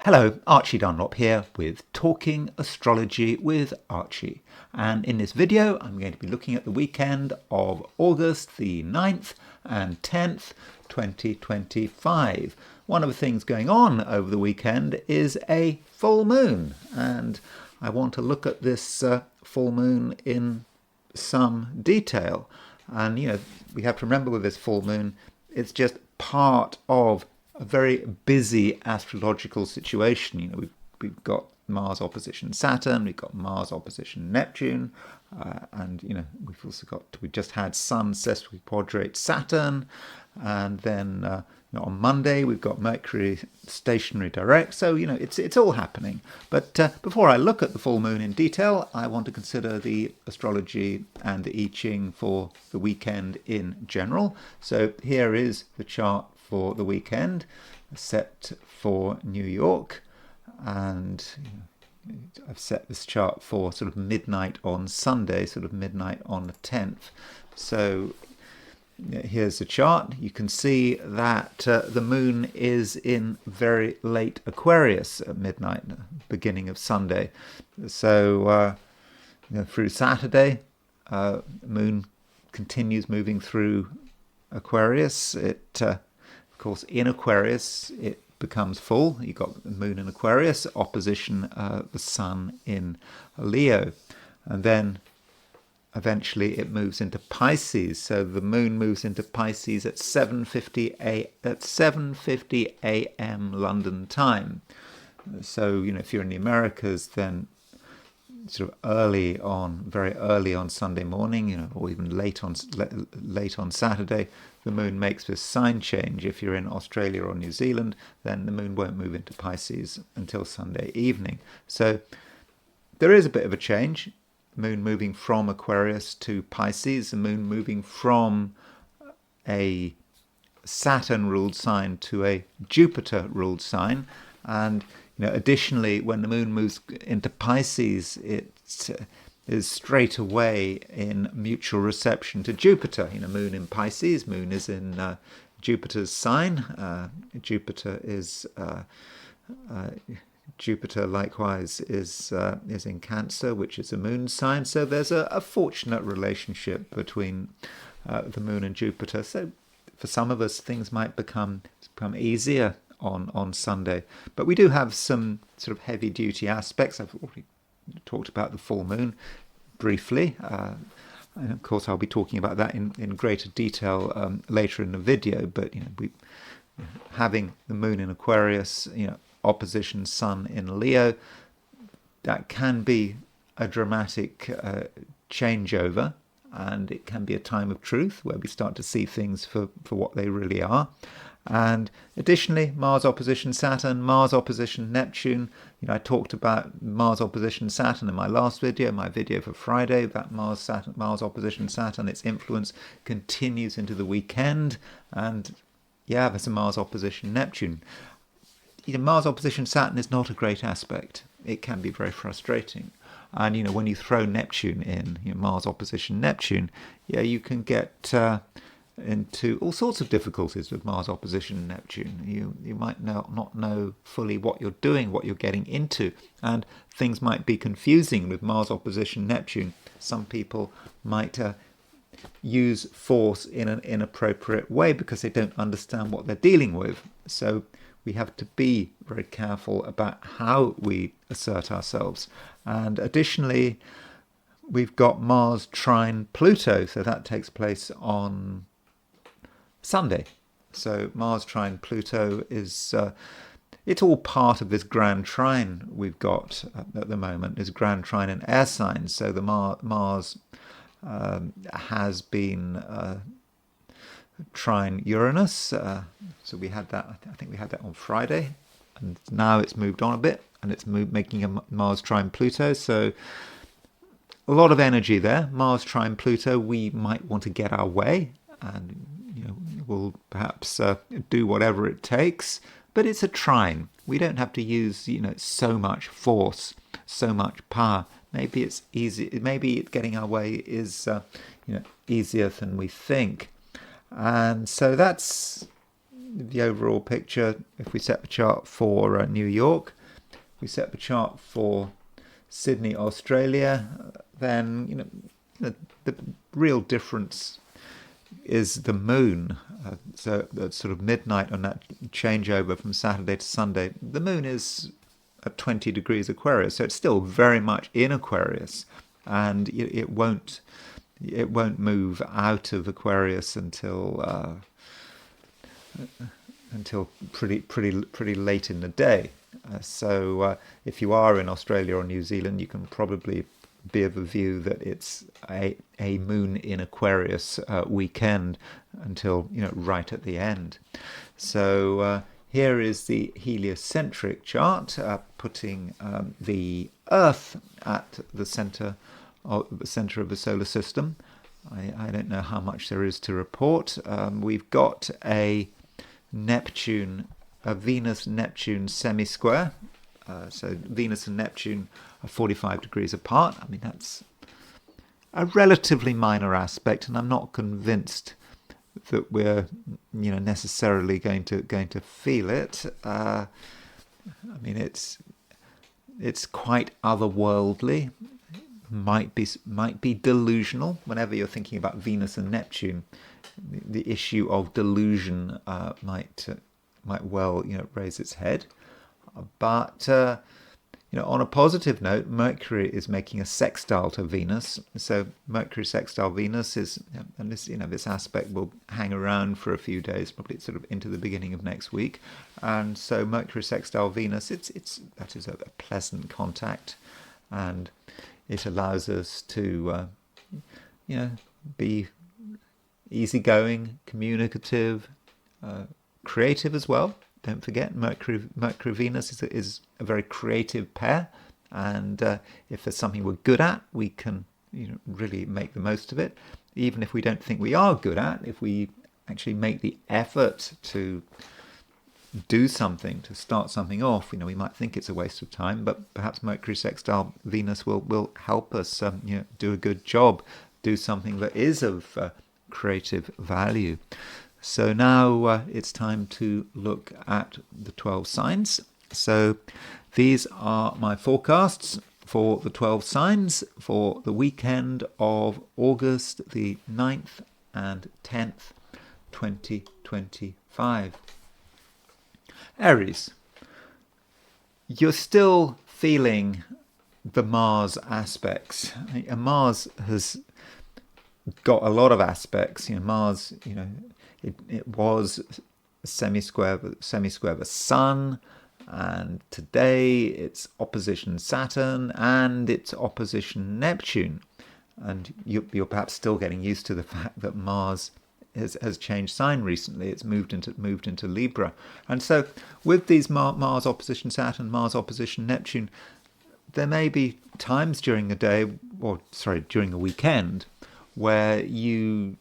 Hello, Archie Dunlop here with Talking Astrology with Archie. And in this video, I'm going to be looking at the weekend of August the 9th and 10th, 2025. One of the things going on over the weekend is a full moon. And I want to look at this full moon in some detail. And, we have to remember with this full moon, it's just part of a very busy astrological situation. We've got Mars opposition Saturn, we've got Mars opposition Neptune, and we just had Sun sesquiquadrate Saturn, and then on Monday we've got Mercury stationary direct. So it's all happening. But before I look at the full moon in detail, I want to consider the astrology and the I Ching for the weekend in general. So here is the chart for the weekend set for New York, and I've set this chart for sort of midnight on Sunday, sort of midnight on the 10th. So here's the chart. You can see that the moon is in very late Aquarius at midnight, beginning of Sunday. So through Saturday, moon continues moving through Aquarius. Of course, in Aquarius, it becomes full. You've got the moon in Aquarius, opposition the sun in Leo. And then eventually it moves into Pisces. So the moon moves into Pisces at 7:50 a.m. London time. So, if you're in the Americas, then sort of very early on Sunday morning, or even late on Saturday, the moon makes this sign change. If you're in Australia or New Zealand, then the moon won't move into Pisces until Sunday evening. So there is a bit of a change. Moon moving from Aquarius to Pisces, the moon moving from a Saturn-ruled sign to a Jupiter-ruled sign. And additionally, when the moon moves into Pisces, it is straight away in mutual reception to Jupiter. Moon in Pisces, moon is in Jupiter's sign. Jupiter likewise is in Cancer, which is a moon sign. So there's a fortunate relationship between the moon and Jupiter. So for some of us, things might become easier on Sunday, but we do have some sort of heavy duty aspects. I've already talked about the full moon briefly, and of course I'll be talking about that in greater detail later in the video. But we having the moon in Aquarius, opposition sun in Leo, that can be a dramatic changeover, and it can be a time of truth where we start to see things for what they really are. And additionally, Mars opposition Saturn, Mars opposition Neptune. I talked about Mars opposition Saturn in my last video, my video for Friday. That Mars opposition Saturn, its influence continues into the weekend. And there's a Mars opposition Neptune. Mars opposition Saturn is not a great aspect. It can be very frustrating. And when you throw Neptune in, Mars opposition Neptune, you can get into all sorts of difficulties with Mars opposition Neptune. You might not know fully what you're doing, what you're getting into, and things might be confusing with Mars opposition Neptune. Some people might use force in an inappropriate way because they don't understand what they're dealing with. So we have to be very careful about how we assert ourselves. And additionally, we've got Mars trine Pluto, so that takes place on Sunday. So Mars trine Pluto is it's all part of this grand trine we've got at the moment, this grand trine in air signs. So the Mars has been trine Uranus. So we had that, I think we had that on Friday, and now it's moved on a bit and it's making a Mars trine Pluto. So a lot of energy there. Mars trine Pluto, we might want to get our way, and we'll perhaps do whatever it takes, but it's a trine. We don't have to use so much force, so much power. Maybe it's easy. Maybe getting our way is easier than we think. And so that's the overall picture, if we set the chart for New York, if we set the chart for Sydney, Australia, then the real difference is the moon. So at sort of midnight on that changeover from Saturday to Sunday, the moon is at 20 degrees Aquarius, so it's still very much in Aquarius, and it won't move out of Aquarius until pretty late in the day. So if you are in Australia or New Zealand, you can probably be of a view that it's a moon in Aquarius weekend until right at the end. So here is the heliocentric chart, putting the Earth at the center of the solar system. I don't know how much there is to report. We've got a Venus-Neptune semi-square. So Venus and Neptune are 45 degrees apart. I mean, that's a relatively minor aspect, and I'm not convinced that we're necessarily going to feel it. I mean, it's quite otherworldly. Might be delusional. Whenever you're thinking about Venus and Neptune, the issue of delusion might well raise its head. But on a positive note, Mercury is making a sextile to Venus. So Mercury sextile Venus is, and this aspect will hang around for a few days, probably sort of into the beginning of next week. And so Mercury sextile Venus, that is a pleasant contact, and it allows us to be easygoing, communicative, creative as well. Don't forget, Mercury Venus is a very creative pair, and if there's something we're good at, we can really make the most of it. Even if we don't think we are good at, if we actually make the effort to do something, to start something off, we might think it's a waste of time, but perhaps Mercury sextile Venus will help us do a good job, do something that is of creative value. So now it's time to look at the 12 signs. So these are my forecasts for the 12 signs for the weekend of August the 9th and 10th, 2025. Aries, you're still feeling the Mars aspects. Mars has got a lot of aspects. Mars, it was semi-square the Sun, and today it's opposition Saturn and it's opposition Neptune. And you're perhaps still getting used to the fact that Mars has changed sign recently. It's moved into Libra. And so with these Mars opposition Saturn, Mars opposition Neptune, there may be times during the day, during the weekend, where you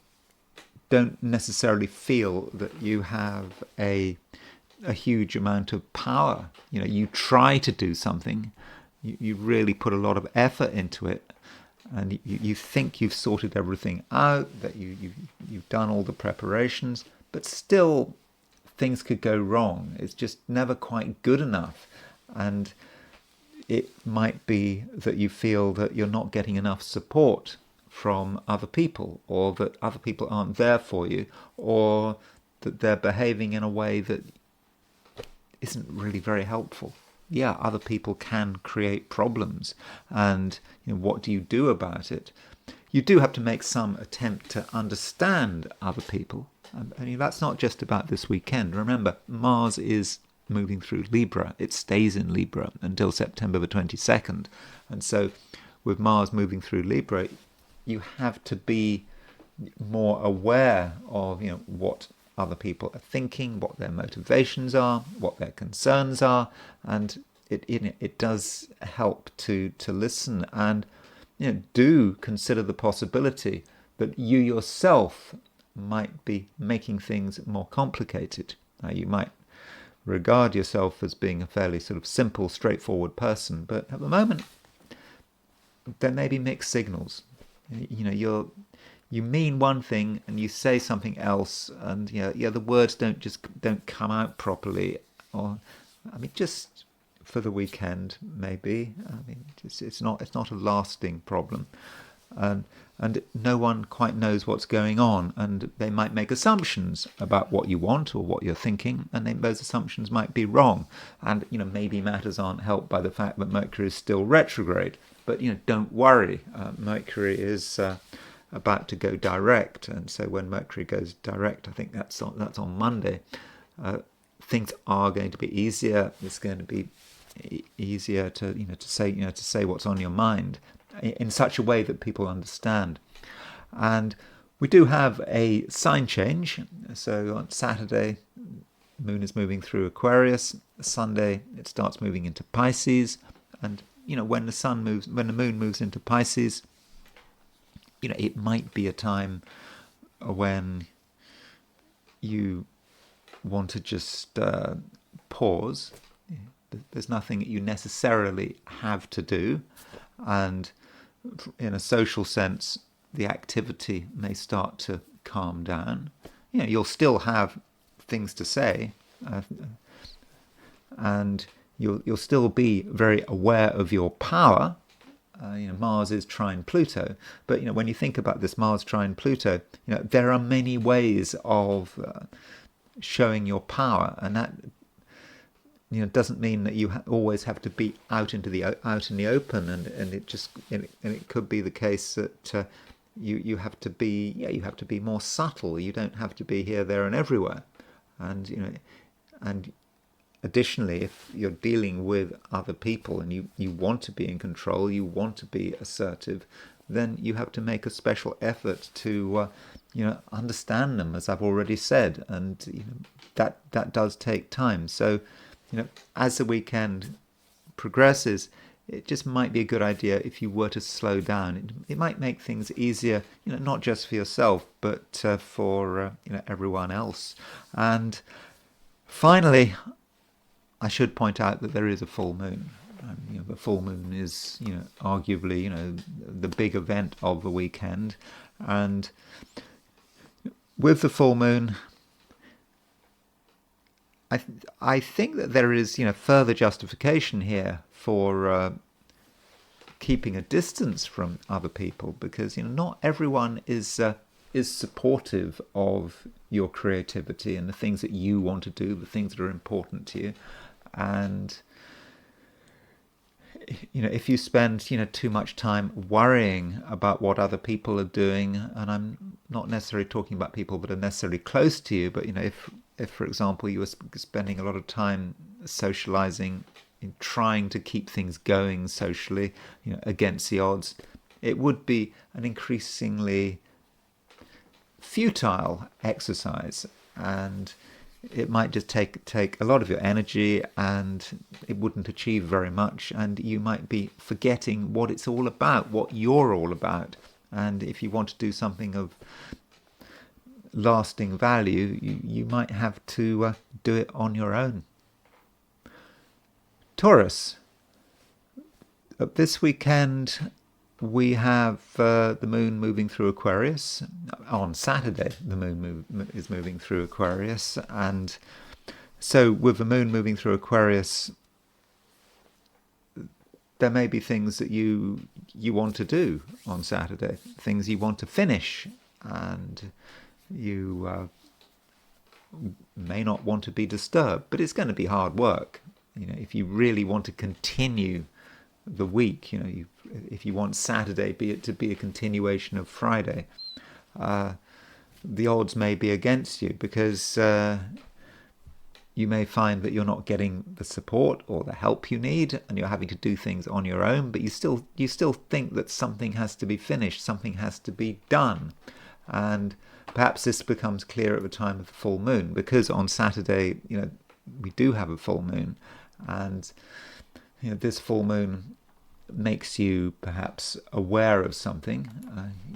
don't necessarily feel that you have a huge amount of power. You try to do something, you really put a lot of effort into it, and you think you've sorted everything out, that you've done all the preparations, but still things could go wrong. It's just never quite good enough, and it might be that you feel that you're not getting enough support from other people, or that other people aren't there for you, or that they're behaving in a way that isn't really very helpful. Yeah, other people can create problems, and what do you do about it? You do have to make some attempt to understand other people. That's not just about this weekend. Remember, Mars is moving through Libra. It stays in Libra until September the 22nd. And so with Mars moving through Libra, you have to be more aware of what other people are thinking, what their motivations are, what their concerns are, and it does help to listen and do consider the possibility that you yourself might be making things more complicated. Now, you might regard yourself as being a fairly sort of simple, straightforward person, but at the moment there may be mixed signals. You're you mean one thing and you say something else, and the words don't come out properly. Or, I mean, just for the weekend, maybe. I mean, it's not a lasting problem, and no one quite knows what's going on, and they might make assumptions about what you want or what you're thinking, and then those assumptions might be wrong. And maybe matters aren't helped by the fact that Mercury is still retrograde. But don't worry, Mercury is about to go direct, and so when Mercury goes direct, I think that's on Monday. Things are going to be easier. It's going to be easier to say what's on your mind in such a way that people understand. And we do have a sign change. So on Saturday, the moon is moving through Aquarius. Sunday, it starts moving into Pisces. And when the moon moves into Pisces, it might be a time when you want to just pause. There's nothing that you necessarily have to do, and in a social sense, the activity may start to calm down. You'll still have things to say, and you'll still be very aware of your power. Mars is trine Pluto, but when you think about this Mars trine Pluto, there are many ways of showing your power, and that doesn't mean that you always have to be out in the open, and it could be the case that you have to be more subtle. You don't have to be here, there, and everywhere, and additionally, if you're dealing with other people and you want to be in control, you want to be assertive, then you have to make a special effort to understand them, as I've already said, and that does take time. So as the weekend progresses, it just might be a good idea if you were to slow down. It might make things easier, not just for yourself, but for everyone else. And finally, I should point out that there is a full moon. The full moon is, arguably, the big event of the weekend. And with the full moon, I think that there is, further justification here for keeping a distance from other people, because not everyone is supportive of your creativity and the things that you want to do, the things that are important to you. And if you spend too much time worrying about what other people are doing, and I'm not necessarily talking about people that are necessarily close to you, but if for example you were spending a lot of time socializing, in trying to keep things going socially, against the odds, it would be an increasingly futile exercise, and it might just take a lot of your energy, and it wouldn't achieve very much, and you might be forgetting what it's all about, what you're all about. And if you want to do something of lasting value, you might have to do it on your own. Taurus, this weekend we have the moon moving through Aquarius. On Saturday, the moon is moving through Aquarius, and so with the moon moving through Aquarius, there may be things that you want to do on Saturday, things you want to finish, and you may not want to be disturbed, but it's going to be hard work. If you really want to continue the week, if you want Saturday to be a continuation of Friday, the odds may be against you, because you may find that you're not getting the support or the help you need, and you're having to do things on your own, but you still think that something has to be finished, something has to be done. And perhaps this becomes clear at the time of the full moon, because on Saturday, we do have a full moon, and this full moon makes you perhaps aware of something.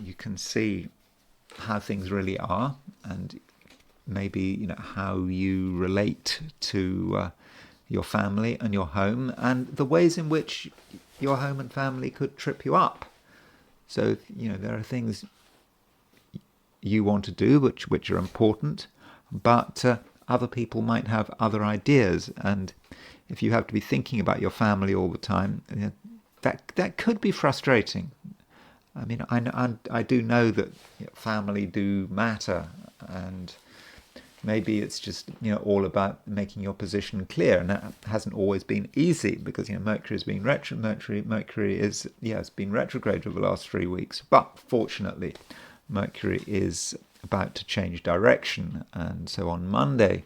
You can see how things really are, and maybe how you relate to your family and your home, and the ways in which your home and family could trip you up. So there are things you want to do, which are important, but other people might have other ideas, and if you have to be thinking about your family all the time, that could be frustrating. I mean, I do know that family do matter, and maybe it's just all about making your position clear, and that hasn't always been easy because Mercury has been Mercury is has been retrograde over the last 3 weeks, but fortunately Mercury is about to change direction, and so on Monday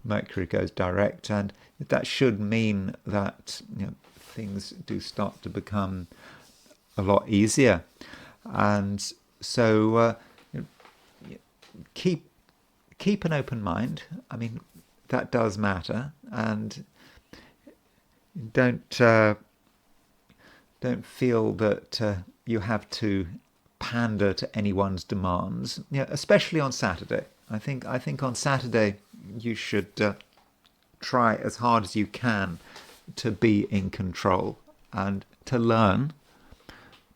Mercury goes direct, and that should mean that things do start to become a lot easier. And so keep an open mind. I mean, that does matter, and don't feel that you have to pander to anyone's demands. Especially on Saturday. I think on Saturday you should try as hard as you can to be in control and to learn,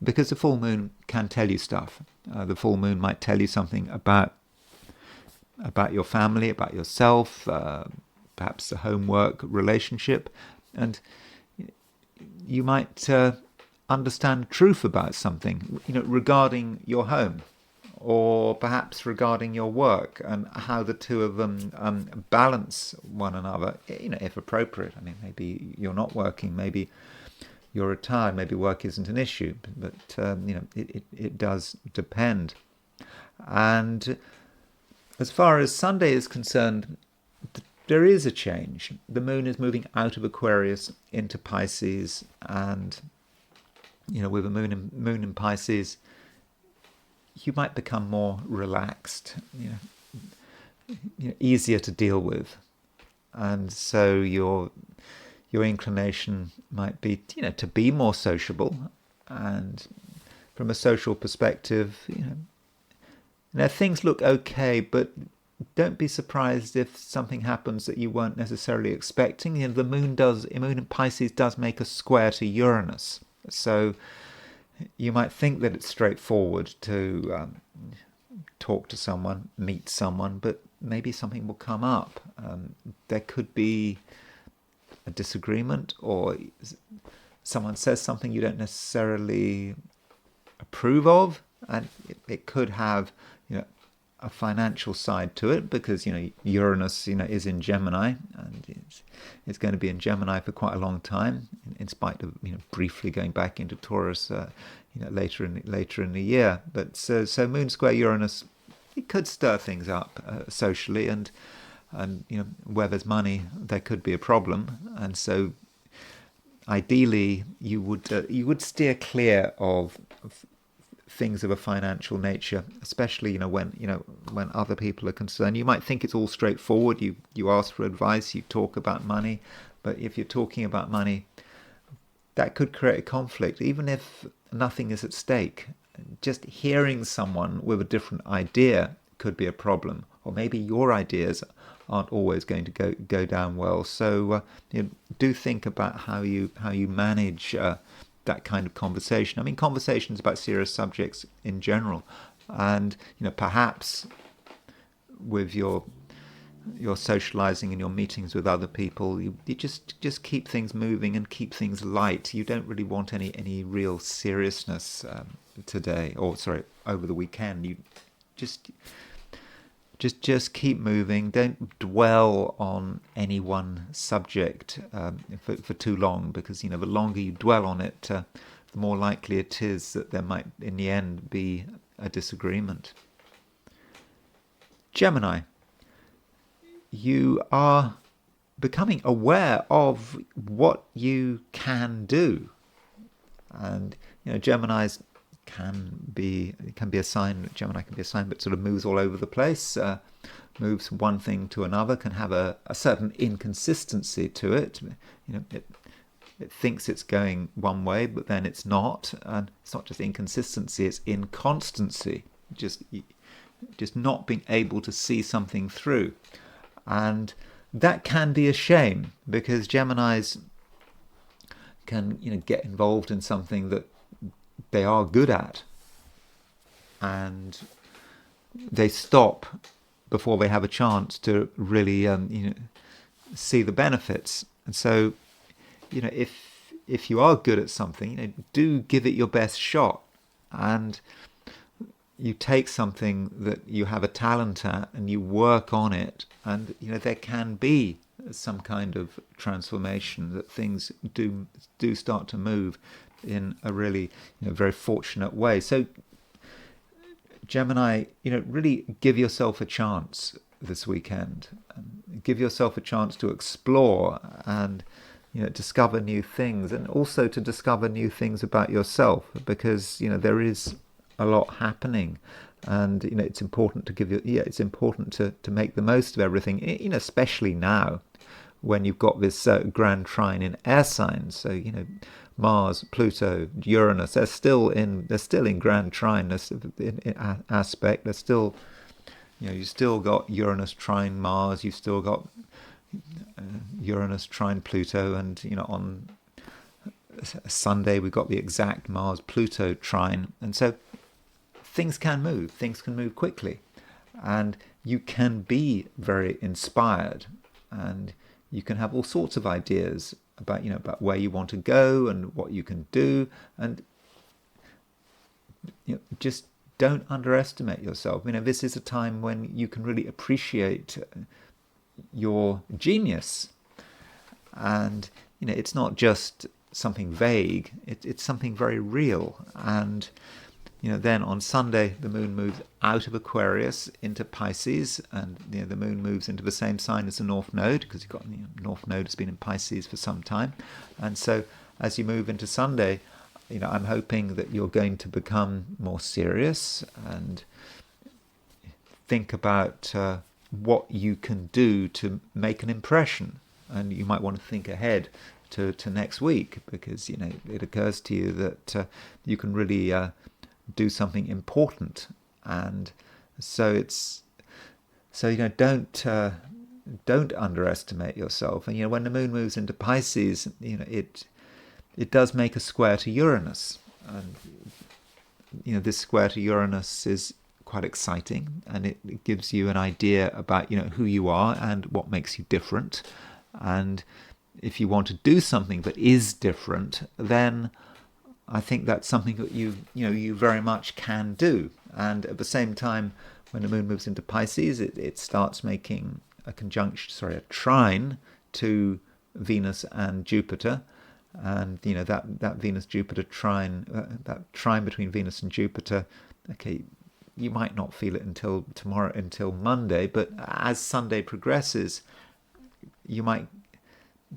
because the full moon can tell you stuff. The full moon might tell you something about your family, about yourself, perhaps the homework relationship, and you might understand truth about something, regarding your home, or perhaps regarding your work, and how the two of them balance one another, if appropriate. I mean, maybe you're not working, maybe you're retired, maybe work isn't an issue, but it does depend. And as far as Sunday is concerned, there is a change. The moon is moving out of Aquarius into Pisces, and with a moon in Pisces, you might become more relaxed, easier to deal with, and so your inclination might be to be more sociable, and from a social perspective, things look okay, but don't be surprised if something happens that you weren't necessarily expecting. The moon in Pisces does make a square to Uranus, so you might think that it's straightforward to talk to someone, meet someone, but maybe something will come up. There could be a disagreement, or someone says something you don't necessarily approve of, and it could have a financial side to it, because Uranus is in Gemini, and it's going to be in Gemini for quite a long time, in spite of briefly going back into Taurus later in the year. But so Moon square Uranus, it could stir things up socially, and where there's money there could be a problem, and so ideally you would steer clear of things of a financial nature, especially when other people are concerned. You might think it's all straightforward. You ask for advice, you talk about money, but if you're talking about money, that could create a conflict, even if nothing is at stake. Just hearing someone with a different idea could be a problem, or maybe your ideas aren't always going to go down well. So do think about how you manage that kind of conversation. I mean, conversations about serious subjects in general, and perhaps with your socializing and your meetings with other people, you just keep things moving and keep things light. You don't really want any real seriousness today, or sorry, over the weekend. You just keep moving. Don't dwell on any one subject for too long, because the longer you dwell on it, the more likely it is that there might in the end be a disagreement. Gemini, you are becoming aware of what you can do, and Gemini's can be a sign. Gemini can be a sign that sort of moves all over the place, moves from one thing to another, can have a certain inconsistency to it. It thinks it's going one way, but then it's not. And it's not just inconsistency, it's inconstancy. Just not being able to see something through. And that can be a shame, because Geminis can get involved in something that they are good at, and they stop before they have a chance to really see the benefits. And so, if you are good at something, do give it your best shot, and you take something that you have a talent at and you work on it, and there can be some kind of transformation, that things do start to move in a really very fortunate way. So Gemini, really give yourself a chance this weekend. Give yourself a chance to explore and discover new things, and also to discover new things about yourself, because there is a lot happening, and it's important to it's important to make the most of everything, especially now when you've got this grand trine in air signs. So Mars, Pluto, Uranus, they're still in grand trine. In aspect. They're still, you still got Uranus trine Mars. You've still got Uranus trine Pluto, and on Sunday we've got the exact Mars Pluto trine, and so things can move quickly, and you can be very inspired, and you can have all sorts of ideas about where you want to go and what you can do, and just don't underestimate yourself. This is a time when you can really appreciate your genius, and it's not just something vague, it's something very real. And then on Sunday the moon moves out of Aquarius into Pisces, and the moon moves into the same sign as the North Node, because you've got North Node has been in Pisces for some time. And so as you move into Sunday, I'm hoping that you're going to become more serious and think about what you can do to make an impression. And you might want to think ahead to next week, because it occurs to you that you can really do something important. And so don't underestimate yourself. And when the moon moves into Pisces, it does make a square to Uranus, and this square to Uranus is quite exciting, and it gives you an idea about who you are and what makes you different. And if you want to do something that is different, then I think that's something that you very much can do. And at the same time, when the moon moves into Pisces, it starts making a trine to Venus and Jupiter. And that Venus Jupiter trine, that trine between Venus and Jupiter, okay, you might not feel it until tomorrow, until Monday, but as Sunday progresses, you might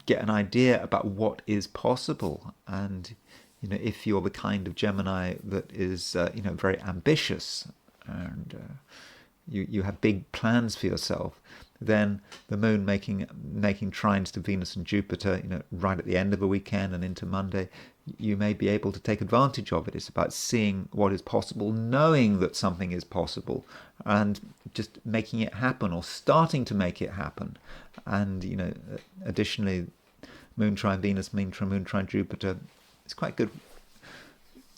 get an idea about what is possible. And if you're the kind of Gemini that is very ambitious, and you have big plans for yourself, then the moon making trines to Venus and Jupiter, right at the end of the weekend and into Monday, you may be able to take advantage of it. It's about seeing what is possible, knowing that something is possible, and just making it happen, or starting to make it happen. And additionally, moon trine Venus, moon trine Jupiter, it's quite good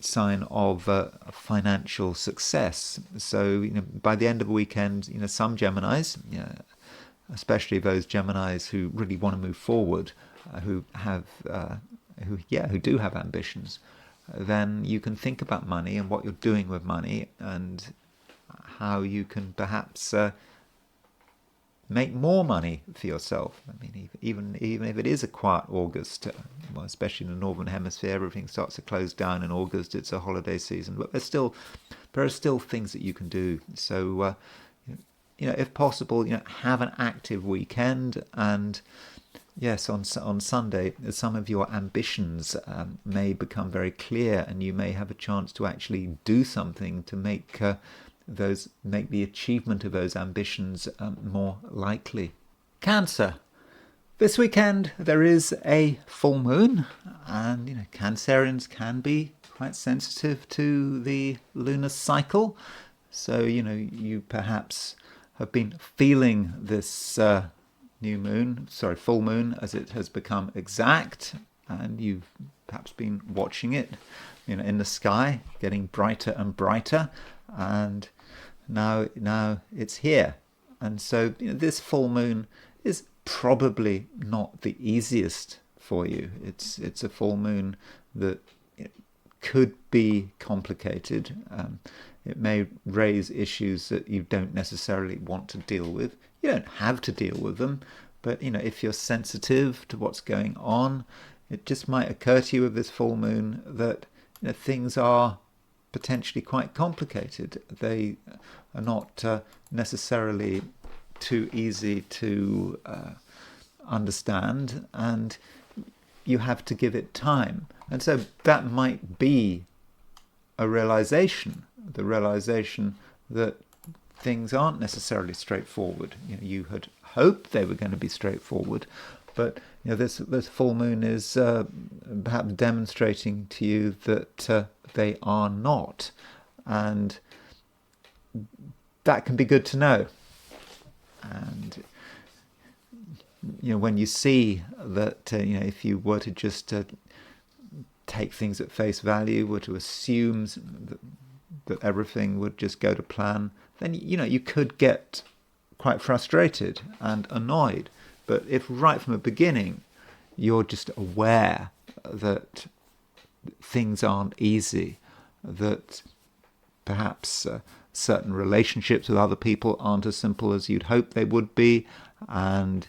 sign of financial success. So by the end of the weekend, some Geminis, especially those Geminis who really want to move forward, who do have ambitions, then you can think about money and what you're doing with money, and how you can perhaps make more money for yourself. I mean, even if it is a quiet August, especially in the northern hemisphere, everything starts to close down in August. It's a holiday season, but there are still things that you can do. So if possible, have an active weekend. And yes, on Sunday, some of your ambitions may become very clear, and you may have a chance to actually do something to make the achievement of those ambitions more likely. Cancer. This weekend there is a full moon, and Cancerians can be quite sensitive to the lunar cycle. So you perhaps have been feeling this full moon, as it has become exact, and you've perhaps been watching it in the sky, getting brighter and brighter. And now it's here. And so this full moon is probably not the easiest for you. It's a full moon that could be complicated. It may raise issues that you don't necessarily want to deal with. You don't have to deal with them, but if you're sensitive to what's going on, it just might occur to you with this full moon that things are potentially quite complicated. They are not necessarily too easy to understand, and you have to give it time. And so that might be a realization, the realization that things aren't necessarily straightforward. You had hoped they were going to be straightforward, but this full moon is perhaps demonstrating to you that they are not, and that can be good to know. And when you see that, if you were to just take things at face value, were to assume that everything would just go to plan, then you could get quite frustrated and annoyed. But if right from the beginning you're just aware that things aren't easy, that perhaps certain relationships with other people aren't as simple as you'd hope they would be, and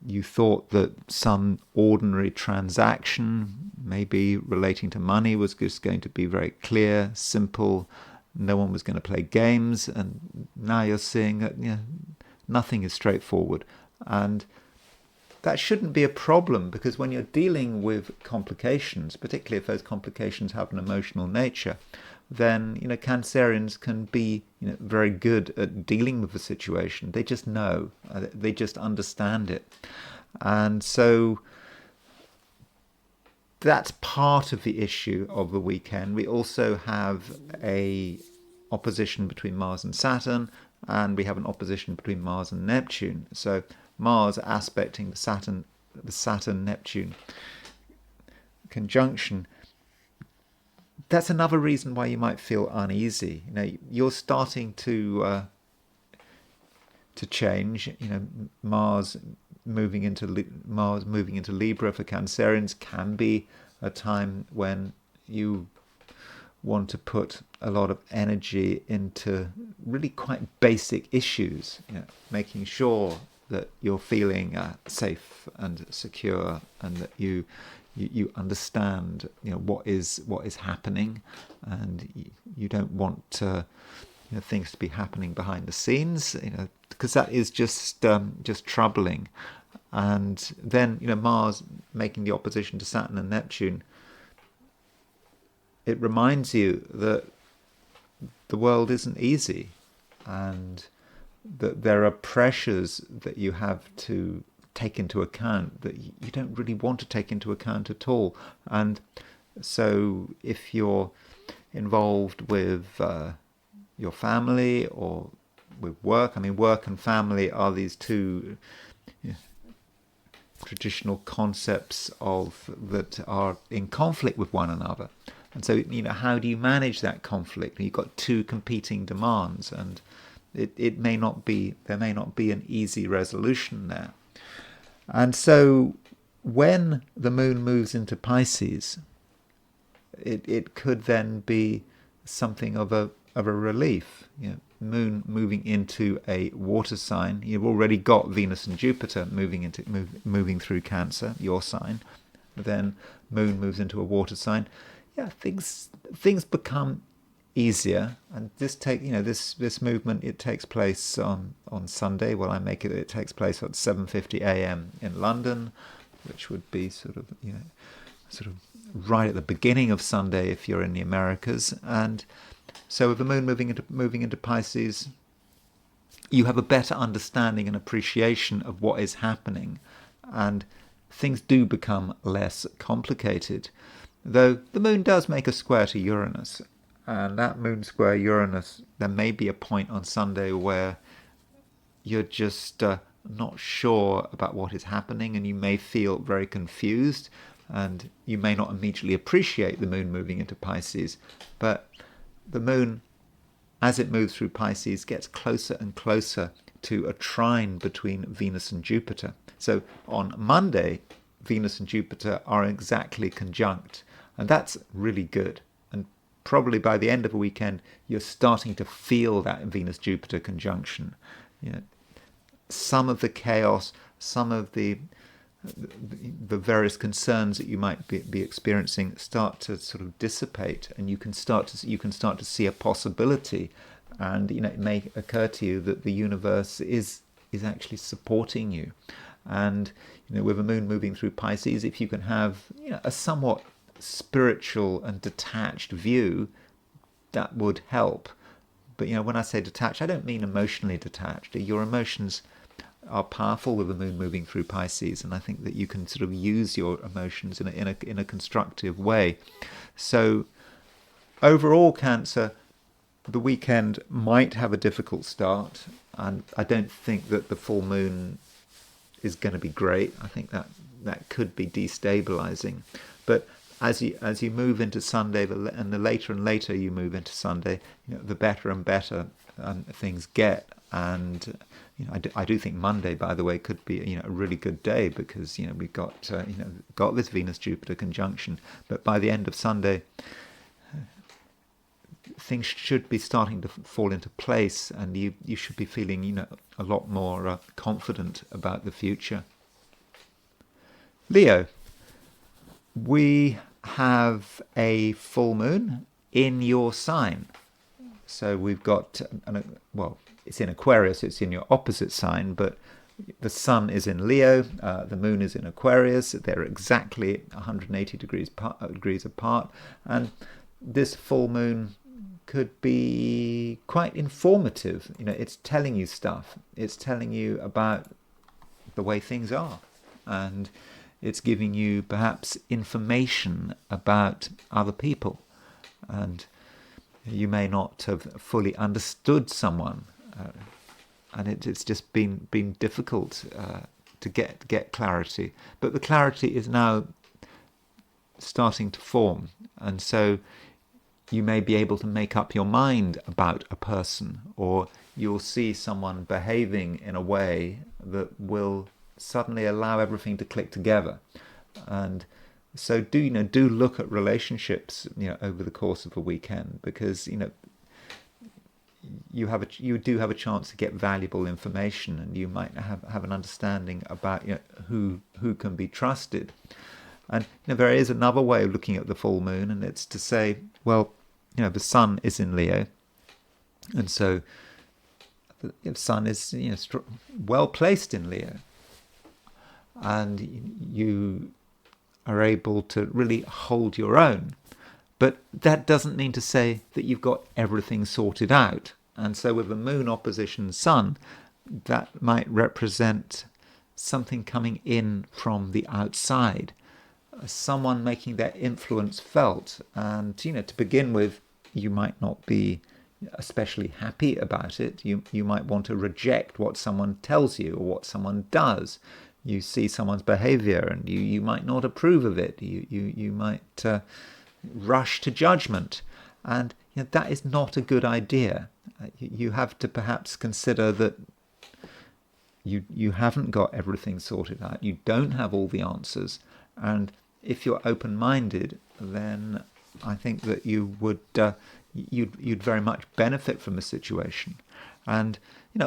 you thought that some ordinary transaction, maybe relating to money, was just going to be very clear, simple, no one was going to play games, and now you're seeing that nothing is straightforward. And that shouldn't be a problem, because when you're dealing with complications, particularly if those complications have an emotional nature, then Cancerians can be very good at dealing with the situation. They just know, they just understand it, and so that's part of the issue of the weekend. We also have a opposition between Mars and Saturn, and we have an opposition between Mars and Neptune. So Mars aspecting the Saturn-Neptune conjunction. That's another reason why you might feel uneasy. You're starting to change. Mars moving into Libra for Cancerians can be a time when you want to put a lot of energy into really quite basic issues, making sure that you're feeling safe and secure, and that you understand what is happening, and you don't want things to be happening behind the scenes, because that is just troubling. And then Mars making the opposition to Saturn and Neptune, it reminds you that the world isn't easy, and that there are pressures that you have to take into account that you don't really want to take into account at all. And so if you're involved with your family or with work, work and family are these two traditional concepts that are in conflict with one another. And so how do you manage that conflict? You've got two competing demands, and there may not be an easy resolution there. And so when the moon moves into Pisces, it could then be something of a relief. Moon moving into a water sign. You've already got Venus and Jupiter moving through Cancer, your sign. Then moon moves into a water sign. Things become easier, and this movement, it takes place on Sunday. Well, it takes place at 7:50 a.m. in London, which would be sort of right at the beginning of Sunday if you're in the Americas. And so with the moon moving into Pisces, you have a better understanding and appreciation of what is happening, and things do become less complicated. Though the moon does make a square to Uranus, and that moon square Uranus, there may be a point on Sunday where you're just not sure about what is happening, and you may feel very confused, and you may not immediately appreciate the moon moving into Pisces. But the moon as it moves through Pisces, gets closer and closer to a trine between Venus and Jupiter. So on Monday, Venus and Jupiter are exactly conjunct, and that's really good. And probably by the end of a weekend, you're starting to feel that Venus-Jupiter conjunction. You know, some of the chaos, some of the various concerns that you might be experiencing start to sort of dissipate, and you can start to see a possibility, and it may occur to you that the universe is actually supporting you. And with a moon moving through Pisces, if you can have a somewhat spiritual and detached view, that would help. But when I say detached, I don't mean emotionally detached. Your emotions are powerful with the moon moving through Pisces, and I think that you can sort of use your emotions in a constructive way. So overall, Cancer, the weekend might have a difficult start, and I don't think that the full moon is going to be great. I think that could be destabilizing. But as you move into Sunday, and the later and later you move into Sunday, the better and better things get. And I do think Monday, by the way, could be a really good day, because we've got this Venus-Jupiter conjunction. But by the end of Sunday, things should be starting to fall into place, and you should be feeling a lot more confident about the future. Leo, we have a full moon in your sign. So we've got it's in Aquarius, it's in your opposite sign, but the sun is in Leo, the moon is in Aquarius. They're exactly 180 degrees apart, and this full moon could be quite informative. It's telling you stuff. It's telling you about the way things are, and it's giving you perhaps information about other people, and you may not have fully understood someone, and it's just been difficult to get clarity. But the clarity is now starting to form, and so you may be able to make up your mind about a person, or you'll see someone behaving in a way that will suddenly allow everything to click together. And so do look at relationships over the course of a weekend, because you do have a chance to get valuable information, and you might have an understanding about who can be trusted. And there is another way of looking at the full moon, and it's to say, well, the sun is in Leo, and so the sun is well placed in Leo, and you are able to really hold your own. But that doesn't mean to say that you've got everything sorted out. And so with a moon opposition sun, that might represent something coming in from the outside, someone making their influence felt. And to begin with, you might not be especially happy about it. You might want to reject what someone tells you or what someone does. You see someone's behavior and you might not approve of it. You might rush to judgment, and that is not a good idea. You have to perhaps consider that you haven't got everything sorted out. You don't have all the answers, and if you're open-minded, then I think that you would you'd very much benefit from the situation. And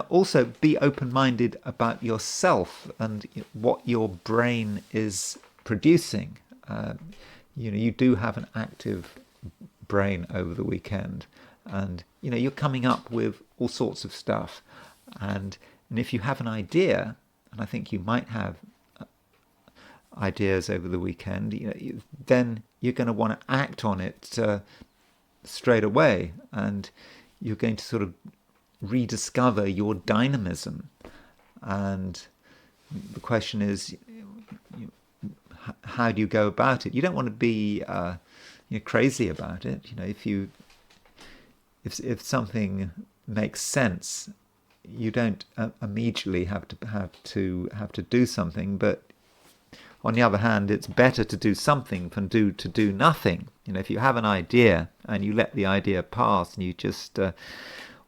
also be open-minded about yourself and what your brain is producing. You do have an active brain over the weekend, and you're coming up with all sorts of stuff. And if you have an idea, and I think you might have ideas over the weekend, then you're going to want to act on it straight away, and you're going to sort of rediscover your dynamism. And the question is, how do you go about it? You don't want to be crazy about it. If something makes sense, you don't immediately have to do something. But on the other hand, it's better to do something than to do nothing. If you have an idea and you let the idea pass, and you just,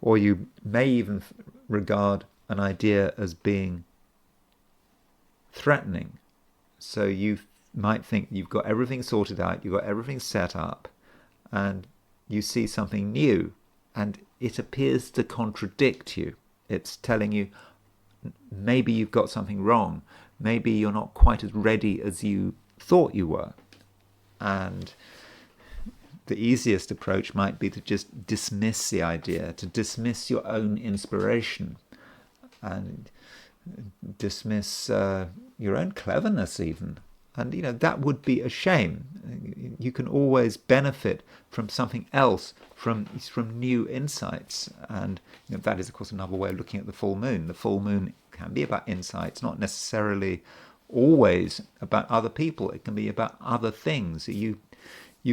or you may even regard an idea as being threatening. So you might think you've got everything sorted out, you've got everything set up, and you see something new, and it appears to contradict you. It's telling you maybe you've got something wrong. Maybe you're not quite as ready as you thought you were. And the easiest approach might be to just dismiss the idea, to dismiss your own inspiration, and dismiss your own cleverness even. And that would be a shame. You can always benefit from something else, from new insights. And that is, of course, another way of looking at the full moon. The full moon can be about insights, not necessarily always about other people. It can be about other things. You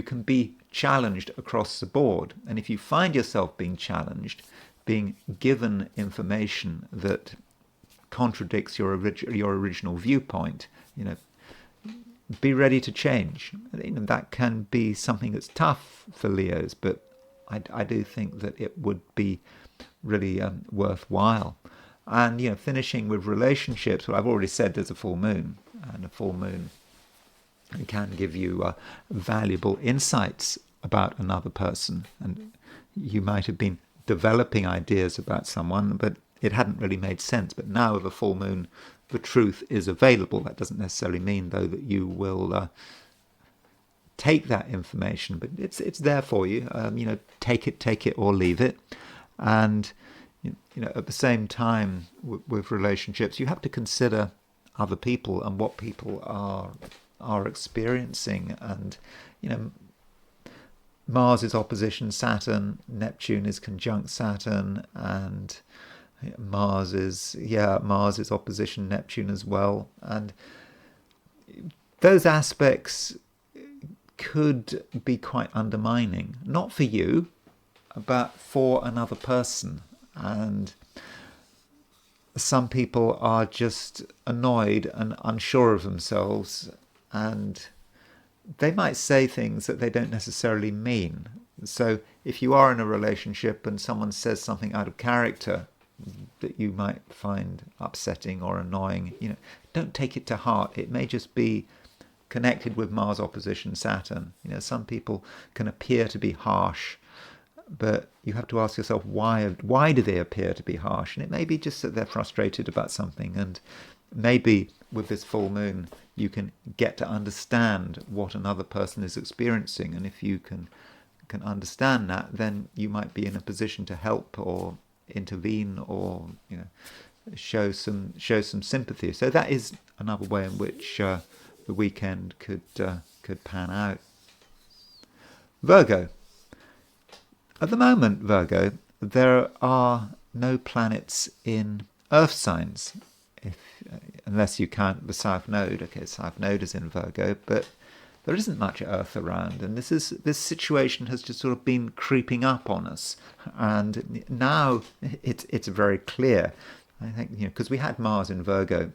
can be challenged across the board. And if you find yourself being challenged, being given information that contradicts your original viewpoint, be ready to change. That can be something that's tough for Leos, but I do think that it would be really worthwhile. And finishing with relationships, well, I've already said there's a full moon, and a full moon can give you valuable insights about another person. And you might have been developing ideas about someone, but it hadn't really made sense. But now with a full moon, the truth is available. That doesn't necessarily mean, though, that you will take that information, but it's there for you. Take it or leave it. And at the same time, with relationships, you have to consider other people and what people are experiencing. And Mars is opposition Saturn, Neptune is conjunct Saturn, and Mars is opposition Neptune as well. And those aspects could be quite undermining, not for you, but for another person. And some people are just annoyed and unsure of themselves, and they might say things that they don't necessarily mean. So if you are in a relationship and someone says something out of character that you might find upsetting or annoying, don't take it to heart. It may just be connected with Mars opposition Saturn. Some people can appear to be harsh, but you have to ask yourself, why do they appear to be harsh? And it may be just that they're frustrated about something, and maybe with this full moon you can get to understand what another person is experiencing. And if you can understand that, then you might be in a position to help or intervene, or show some sympathy. So that is another way in which the weekend could pan out. Virgo. At the moment, Virgo, there are no planets in Earth signs, unless you count the South Node. Okay, South Node is in Virgo, but there isn't much Earth around, and this situation has just sort of been creeping up on us, and now it's very clear. I think because we had Mars in Virgo,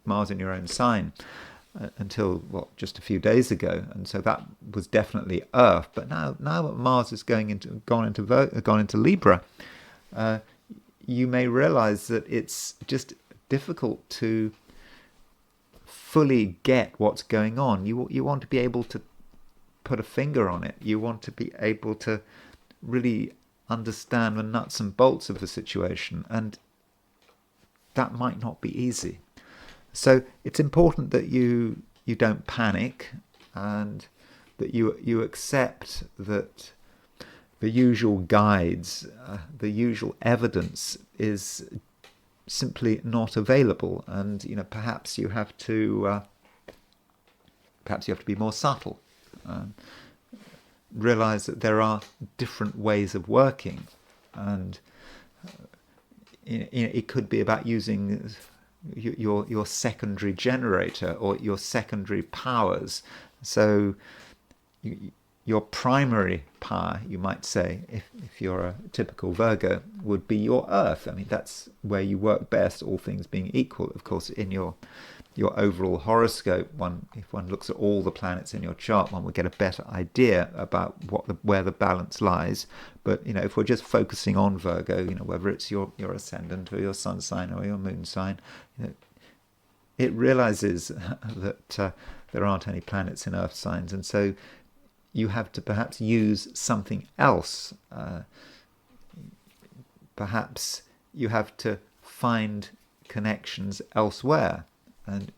Mars in your own sign, until just a few days ago, and so that was definitely Earth. But now that Mars has gone into Libra, you may realize that it's just difficult to fully get what's going on. You want to be able to put a finger on it. You want to be able to really understand the nuts and bolts of the situation, and that might not be easy. So it's important that you don't panic, and that you accept that the usual guides, the usual evidence is simply not available, and perhaps you have to be more subtle. Realize that there are different ways of working, and it could be about using your secondary generator or your secondary powers. So your primary power, you might say, if you're a typical Virgo, would be your Earth. I mean, that's where you work best, all things being equal. Of course, in your overall horoscope, if one looks at all the planets in your chart, one will get a better idea about where the balance lies. But if we're just focusing on Virgo, whether it's your ascendant or your sun sign or your moon sign, it realizes that there aren't any planets in Earth signs, and so you have to perhaps use something else. Perhaps you have to find connections elsewhere and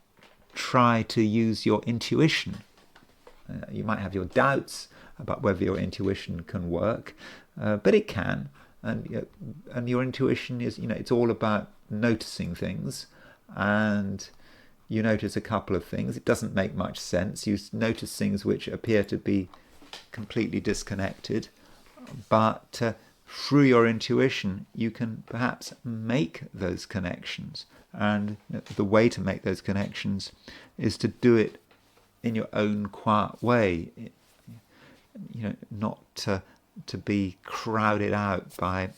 try to use your intuition. You might have your doubts about whether your intuition can work, but it can. And your intuition is, it's all about noticing things, and you notice a couple of things. It doesn't make much sense. You notice things which appear to be completely disconnected, but through your intuition you can perhaps make those connections, and the way to make those connections is to do it in your own quiet way, not to be crowded out by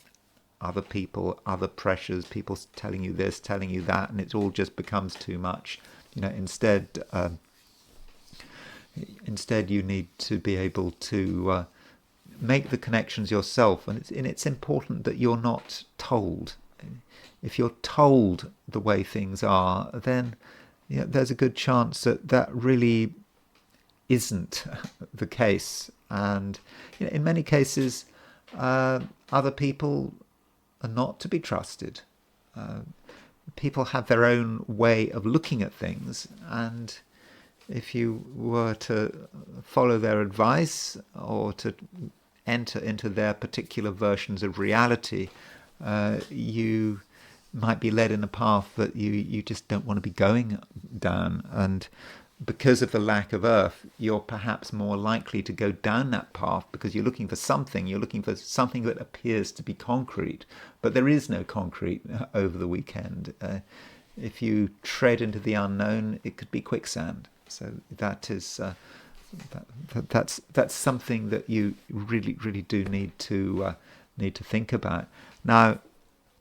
other people, other pressures, people telling you this, telling you that, and it all just becomes too much. Instead, you need to be able to make the connections yourself, and it's important that you're not told. If you're told the way things are, then there's a good chance that really isn't the case. And in many cases, other people are not to be trusted. People have their own way of looking at things, and if you were to follow their advice or to enter into their particular versions of reality, you might be led in a path that you just don't want to be going down. And because of the lack of Earth, you're perhaps more likely to go down that path because you're looking for something that appears to be concrete, but there is no concrete over the weekend. If you tread into the unknown, it could be quicksand. So that is that's something that you really do need to think about. Now,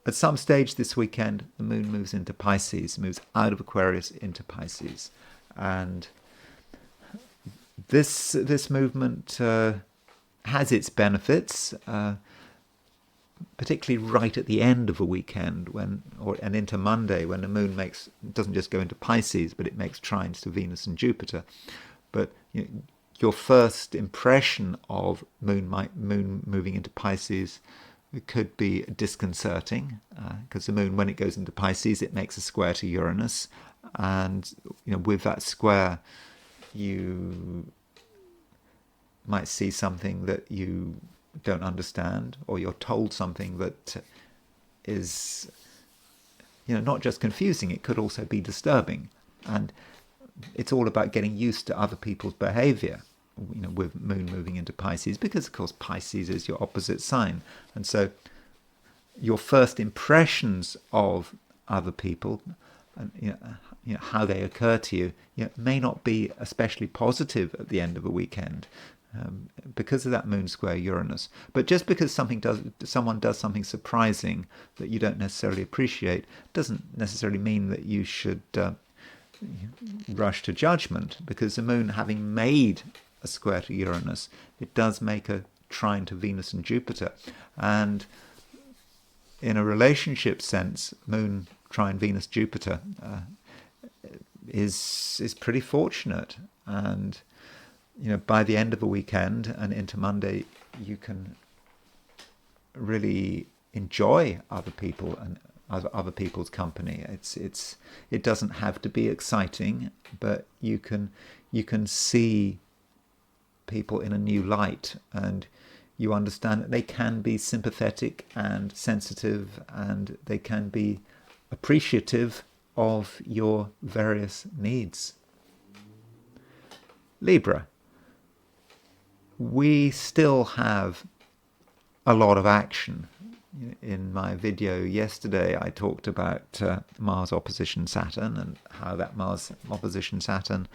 at some stage this weekend, the moon moves into Pisces, moves out of Aquarius into Pisces, and this movement has its benefits, particularly right at the end of a weekend and into Monday, when the moon doesn't just go into Pisces, but it makes trines to Venus and Jupiter. But your first impression of moon moving into Pisces could be disconcerting, because the moon, when it goes into Pisces, it makes a square to Uranus, and with that square, you might see something that you don't understand, or you're told something that is not just confusing, it could also be disturbing. And it's all about getting used to other people's behavior with moon moving into Pisces, because of course Pisces is your opposite sign, and so your first impressions of other people and how they occur to you may not be especially positive at the end of a weekend, because of that moon square Uranus. But just because someone does something surprising that you don't necessarily appreciate doesn't necessarily mean that you should rush to judgment, because the moon, having made a square to Uranus, it does make a trine to Venus and Jupiter, and in a relationship sense, moon trine Venus Jupiter is pretty fortunate. And by the end of a weekend and into Monday, you can really enjoy other people and other people's company. It doesn't have to be exciting, but you can see people in a new light, and you understand that they can be sympathetic and sensitive, and they can be appreciative of your various needs. Libra, we still have a lot of action. In my video yesterday, I talked about Mars opposition Saturn, and how that Mars opposition Saturn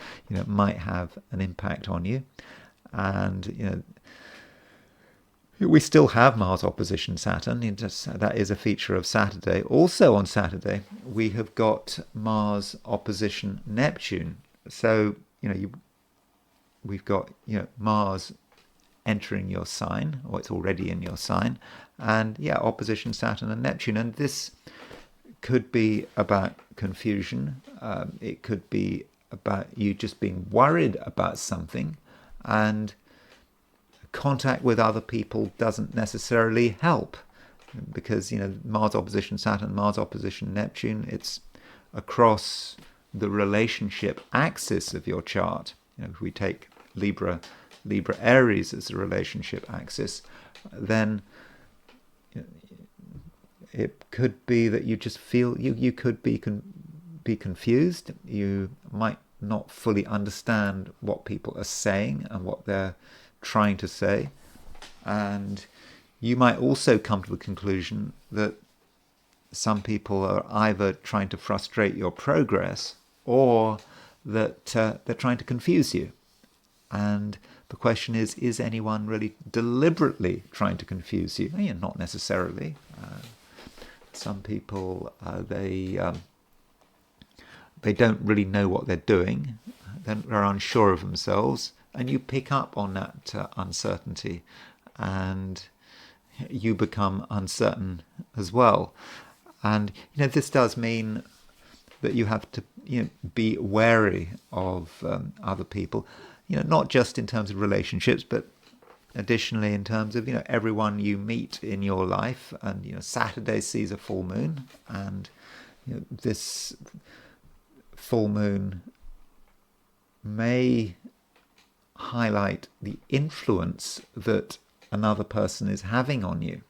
might have an impact on you. And we still have Mars opposition Saturn. That is a feature of Saturday. Also on Saturday, we have got Mars opposition Neptune. So we've got Mars entering your sign, or it's already in your sign, and opposition Saturn and Neptune. And this could be about confusion. It could be about you just being worried about something, and contact with other people doesn't necessarily help, because Mars opposition Saturn, Mars opposition Neptune, it's across the relationship axis of your chart. If we take Libra Aries as the relationship axis, then it could be that you just feel you could be confused. You might not fully understand what people are saying and what they're trying to say, and you might also come to the conclusion that some people are either trying to frustrate your progress, or that they're trying to confuse you. And the question is anyone really deliberately trying to confuse you? Not necessarily. Some people, they don't really know what they're doing. They're unsure of themselves, and you pick up on that uncertainty, and you become uncertain as well. And this does mean that you have to be wary of other people, not just in terms of relationships, but additionally in terms of everyone you meet in your life. And Saturday sees a full moon, and this full moon may highlight the influence that another person is having on you,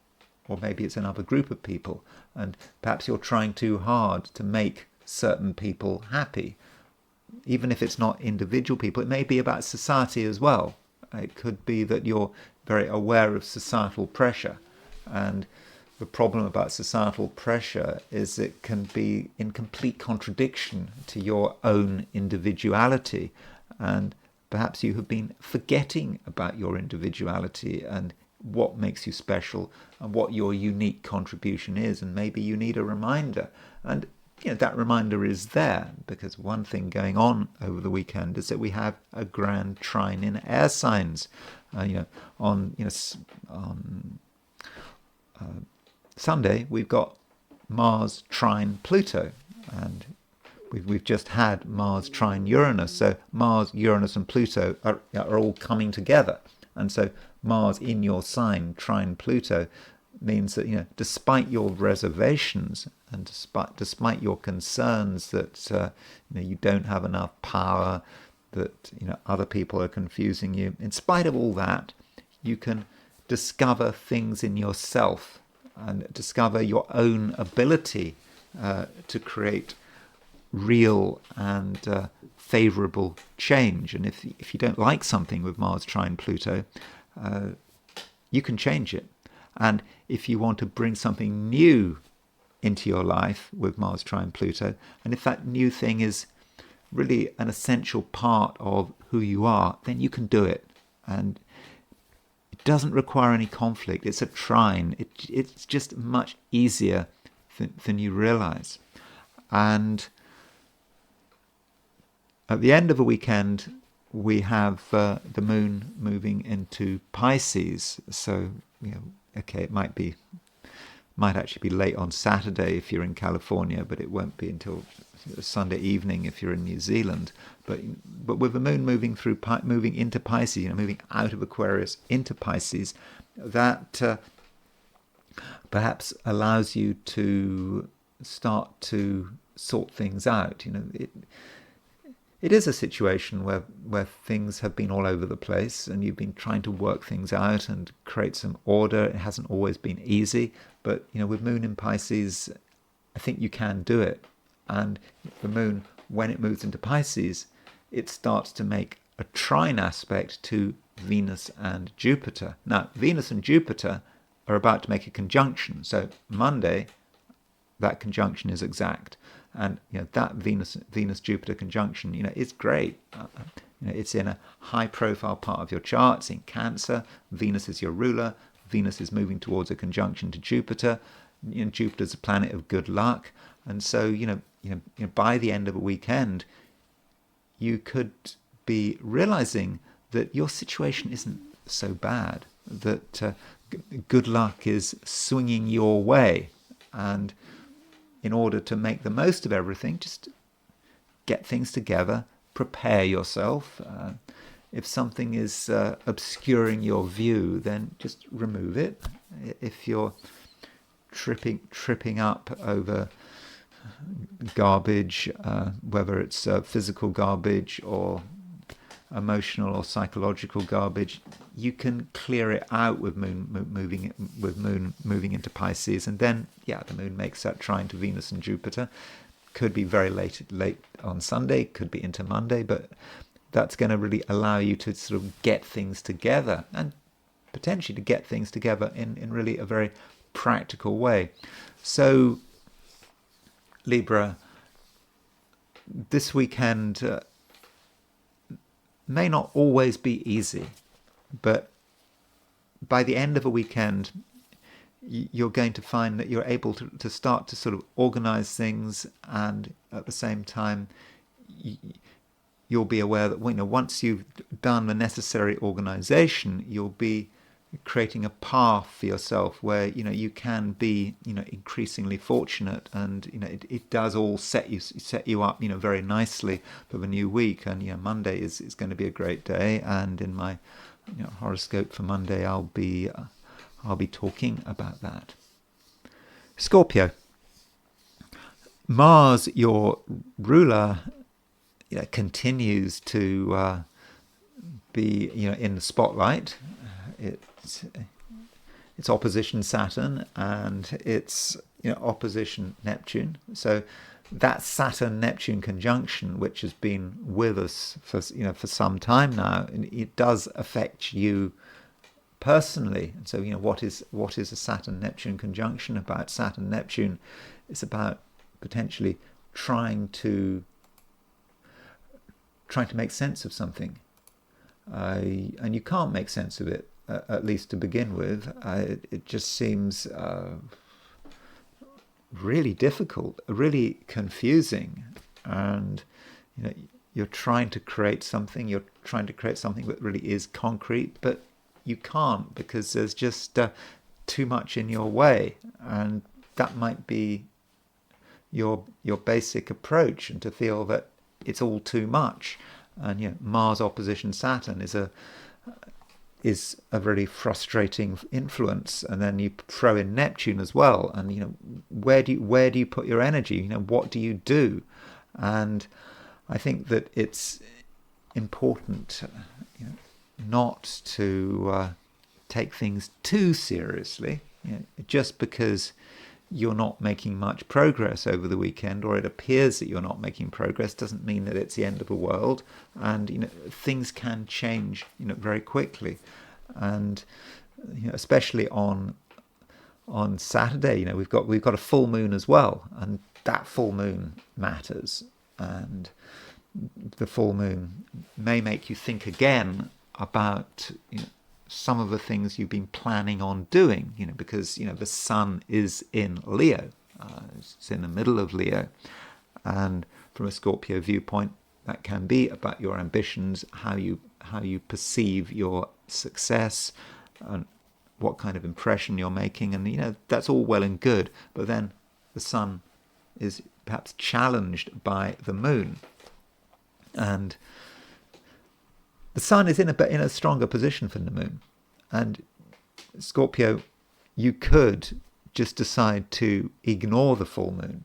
or maybe it's another group of people, and perhaps you're trying too hard to make certain people happy. Even if it's not individual people, it may be about society as well. It could be that you're very aware of societal pressure, and the problem about societal pressure is it can be in complete contradiction to your own individuality, and perhaps you have been forgetting about your individuality and what makes you special and what your unique contribution is, and maybe you need a reminder. And that reminder is there because one thing going on over the weekend is that we have a grand trine in air signs. On Sunday we've got Mars trine Pluto, and we've just had Mars trine Uranus. So Mars, Uranus, and Pluto are all coming together, and so Mars in your sign trine Pluto means that despite your reservations and despite your concerns that you don't have enough power, that other people are confusing you, in spite of all that, you can discover things in yourself and discover your own ability to create real and favorable change. And if you don't like something with Mars trine Pluto, you can change it. And if you want to bring something new into your life with Mars trine Pluto, and if that new thing is really an essential part of who you are, then you can do it. And it doesn't require any conflict. It's a trine. It's just much easier than you realize. And at the end of a weekend, we have the moon moving into Pisces. So, okay, it might actually be late on Saturday if you're in California, but it won't be until Sunday evening if you're in New Zealand. But with the moon moving into Pisces, moving out of Aquarius into Pisces, that perhaps allows you to start to sort things out. It is a situation where things have been all over the place, and you've been trying to work things out and create some order. It hasn't always been easy, but with Moon in Pisces, I think you can do it. And the Moon, when it moves into Pisces, it starts to make a trine aspect to Venus and Jupiter. Now, Venus and Jupiter are about to make a conjunction. So Monday, that conjunction is exact. And that Venus-Jupiter conjunction, is great. It's in a high-profile part of your chart. It's in Cancer. Venus is your ruler. Venus is moving towards a conjunction to Jupiter. Jupiter's a planet of good luck, and so by the end of a weekend, you could be realizing that your situation isn't so bad. That good luck is swinging your way, and in order to make the most of everything, just get things together, prepare yourself. If something is obscuring your view, then just remove it. If you're tripping up over garbage, whether it's physical garbage or emotional or psychological garbage, you can clear it out with moon moving into Pisces, and then the moon makes that trine to Venus and Jupiter. Could be very late on Sunday, could be into Monday, but that's going to really allow you to sort of get things together, and potentially to get things together in really a very practical way. So Libra, this weekend may not always be easy, but by the end of a weekend, you're going to find that you're able to start to sort of organize things, and at the same time, you'll be aware that once you've done the necessary organization, you'll be creating a path for yourself where you can be increasingly fortunate, and it does all set you up very nicely for the new week. And Monday is going to be a great day, and in my horoscope for Monday, I'll be talking about that. Scorpio, Mars, your ruler, continues to be in the spotlight. It's opposition Saturn, and it's opposition Neptune. So that Saturn-Neptune conjunction, which has been with us for some time now, it does affect you personally. And so what is a Saturn-Neptune conjunction about? Saturn-Neptune is about potentially trying to make sense of something, and you can't make sense of it. At least to begin with, it just seems really difficult, really confusing, and you're trying to create something. You're trying to create something that really is concrete, but you can't because there's just too much in your way, and that might be your basic approach, and to feel that it's all too much. And Mars opposition Saturn is a really frustrating influence, and then you throw in Neptune as well, and where do you put your energy? What do you do? And I think that it's important not to take things too seriously. Just because you're not making much progress over the weekend, or it appears that you're not making progress, doesn't mean that it's the end of the world. And things can change very quickly, and especially on Saturday, we've got a full moon as well, and that full moon matters. And the full moon may make you think again about some of the things you've been planning on doing, because the sun is in Leo, it's in the middle of Leo, and from a Scorpio viewpoint, that can be about your ambitions, how you perceive your success, and what kind of impression you're making, and that's all well and good, but then the sun is perhaps challenged by the moon, and the sun is in a stronger position from the moon. And Scorpio, you could just decide to ignore the full moon,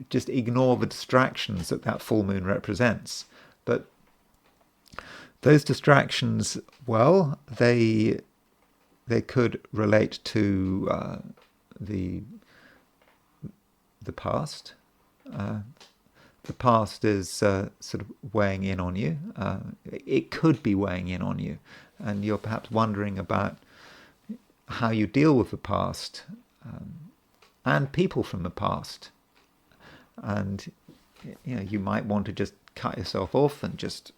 just ignore the distractions that full moon represents. But those distractions, well, they could relate to the past. The past is sort of weighing in on you. It could be weighing in on you, and you're perhaps wondering about how you deal with the past and people from the past. And you might want to just cut yourself off and just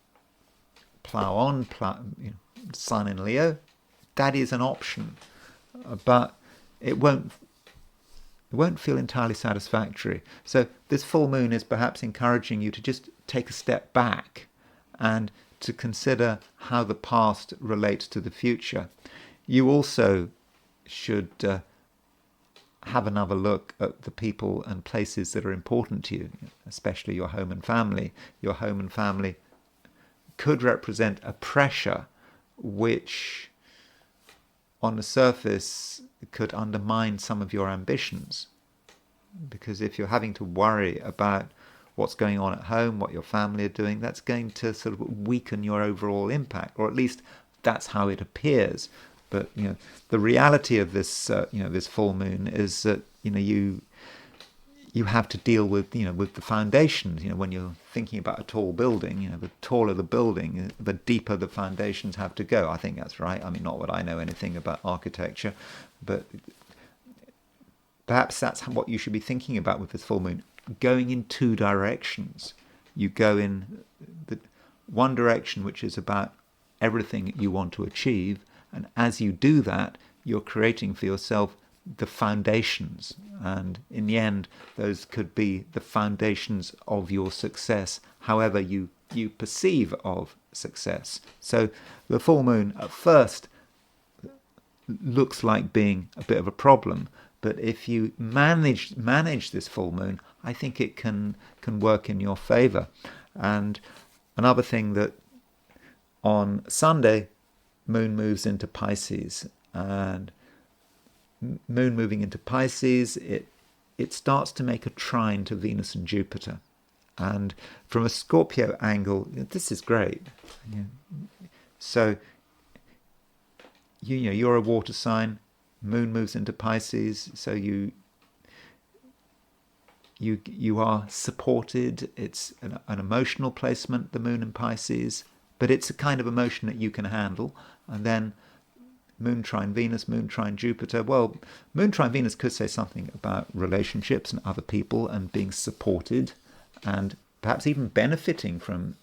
plow on, Sun in Leo, that is an option, but it won't feel entirely satisfactory. So this full moon is perhaps encouraging you to just take a step back and to consider how the past relates to the future. You also should have another look at the people and places that are important to you, especially your home and family. Your home and family could represent a pressure which on the surface could undermine some of your ambitions. Because if you're having to worry about what's going on at home, what your family are doing, that's going to sort of weaken your overall impact, or at least that's how it appears. But the reality of this this full moon is that you have to deal with with the foundations. When you're thinking about a tall building, the taller the building, the deeper the foundations have to go. I think that's right. I mean, not that I know anything about architecture, but perhaps that's what you should be thinking about with this full moon. Going in two directions. You go in the one direction, which is about everything you want to achieve, and as you do that, you're creating for yourself the foundations, and in the end, those could be the foundations of your success, however you perceive of success. So the full moon at first looks like being a bit of a problem, but if you manage this full moon, I think it can work in your favor. And another thing, that on Sunday, moon moves into Pisces, and moon moving into Pisces, it starts to make a trine to Venus and Jupiter. And from a Scorpio angle, this is great. So you're a water sign, moon moves into Pisces, so you are supported. It's an emotional placement, the moon in Pisces, but it's a kind of emotion that you can handle. And then moon trine Venus, moon trine Jupiter. Well, moon trine Venus could say something about relationships and other people and being supported and perhaps even benefiting from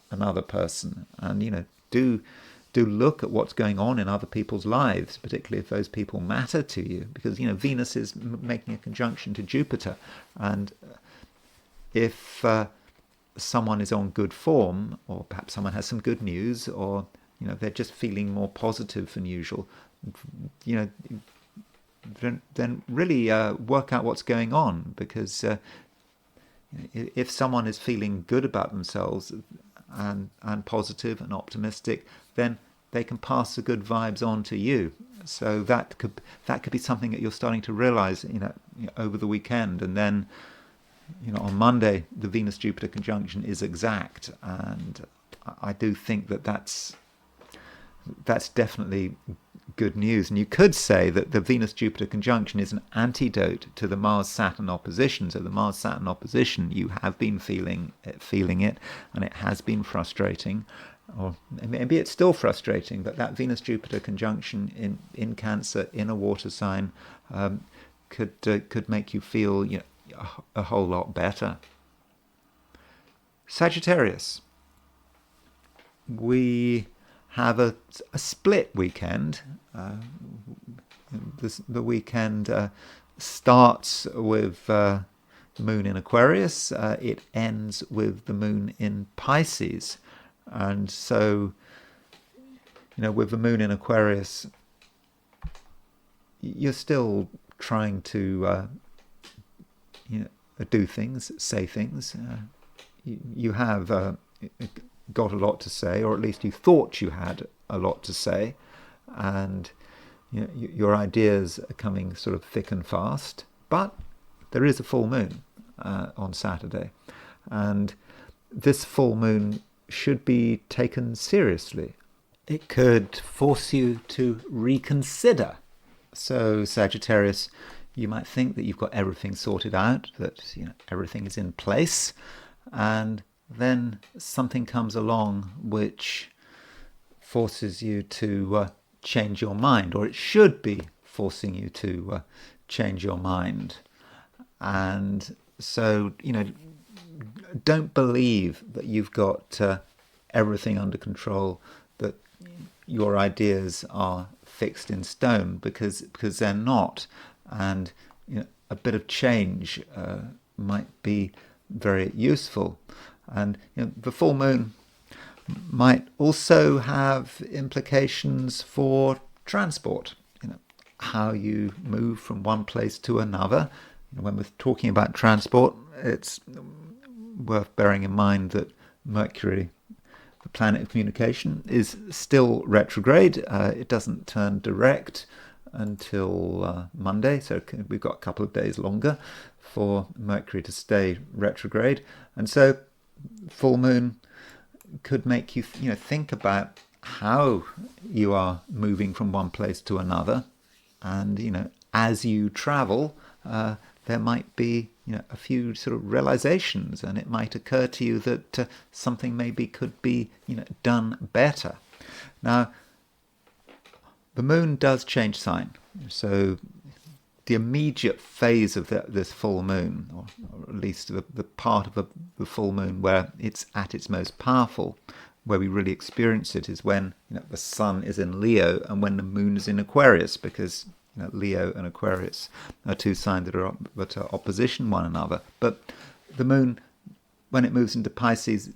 another person. And do look at what's going on in other people's lives, particularly if those people matter to you, because Venus is making a conjunction to Jupiter, and if someone is on good form, or perhaps someone has some good news, or they're just feeling more positive than usual, then really work out what's going on, because if someone is feeling good about themselves and positive and optimistic, then they can pass the good vibes on to you. So that could be something that you're starting to realize over the weekend. And then on Monday the Venus Jupiter conjunction is exact, and I do think that's definitely good news. And you could say that the Venus-Jupiter conjunction is an antidote to the Mars-Saturn opposition. So the Mars-Saturn opposition, you have been feeling it, and it has been frustrating. Or maybe it's still frustrating, but that Venus-Jupiter conjunction in Cancer, in a water sign, could make you feel a whole lot better. Sagittarius. We have a split weekend. The weekend starts with the moon in Aquarius. It ends with the moon in Pisces. And so, with the moon in Aquarius, you're still trying to do things, say things. You have got a lot to say, or at least you thought you had a lot to say, and your ideas are coming sort of thick and fast. But there is a full moon on Saturday, and this full moon should be taken seriously. It could force you to reconsider. So Sagittarius, you might think that you've got everything sorted out, that everything is in place, and then something comes along which forces you to change your mind, or it should be forcing you to change your mind. And so, don't believe that you've got everything under control, that your ideas are fixed in stone, because they're not. And a bit of change might be very useful. And the full moon might also have implications for transport, how you move from one place to another. When we're talking about transport, it's worth bearing in mind that Mercury, the planet of communication, is still retrograde. It doesn't turn direct until Monday, so we've got a couple of days longer for Mercury to stay retrograde. And so full moon could make you think about how you are moving from one place to another. And as you travel, there might be a few sort of realizations, and it might occur to you that something maybe could be done better. Now, the moon does change sign, so the immediate phase of this full moon, or at least the part of the full moon where it's at its most powerful, where we really experience it, is when the sun is in Leo and when the moon is in Aquarius, because Leo and Aquarius are two signs that are opposition one another. But the moon, when it moves into Pisces,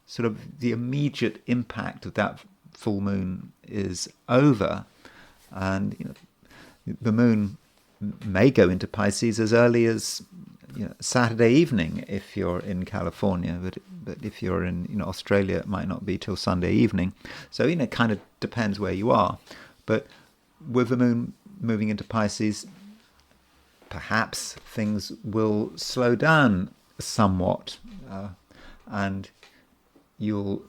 sort of the immediate impact of that full moon is over, and the moon may go into Pisces as early as Saturday evening if you're in California, but if you're in Australia, it might not be till Sunday evening. So it kind of depends where you are. But with the moon moving into Pisces, perhaps things will slow down somewhat, and you'll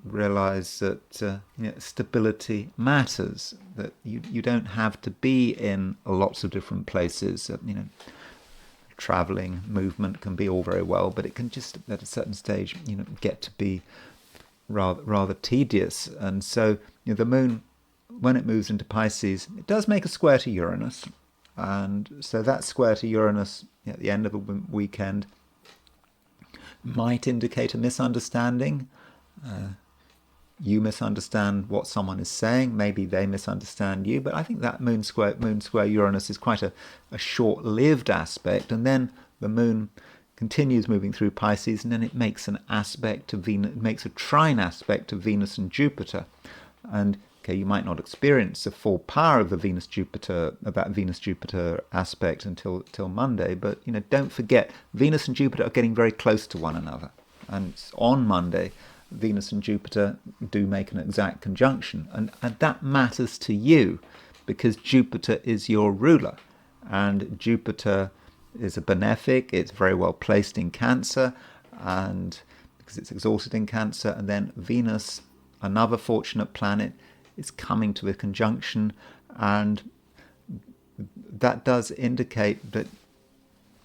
realize that stability matters, that you don't have to be in lots of different places. Traveling, movement can be all very well, but it can just at a certain stage get to be rather tedious. And so the moon, when it moves into Pisces, it does make a square to Uranus, and so that square to Uranus at the end of a weekend might indicate a misunderstanding. You misunderstand what someone is saying, maybe they misunderstand you, but I think that moon square Uranus is quite a short-lived aspect, and then the moon continues moving through Pisces, and then it makes an aspect to Venus, it makes a trine aspect to Venus and Jupiter. And you might not experience the full power of that Venus-Jupiter aspect until Monday, but don't forget, Venus and Jupiter are getting very close to one another, and on Monday Venus and Jupiter do make an exact conjunction, and that matters to you because Jupiter is your ruler, and Jupiter is a benefic. It's very well placed in Cancer, and because it's exalted in Cancer, and then Venus, another fortunate planet, is coming to a conjunction, and that does indicate that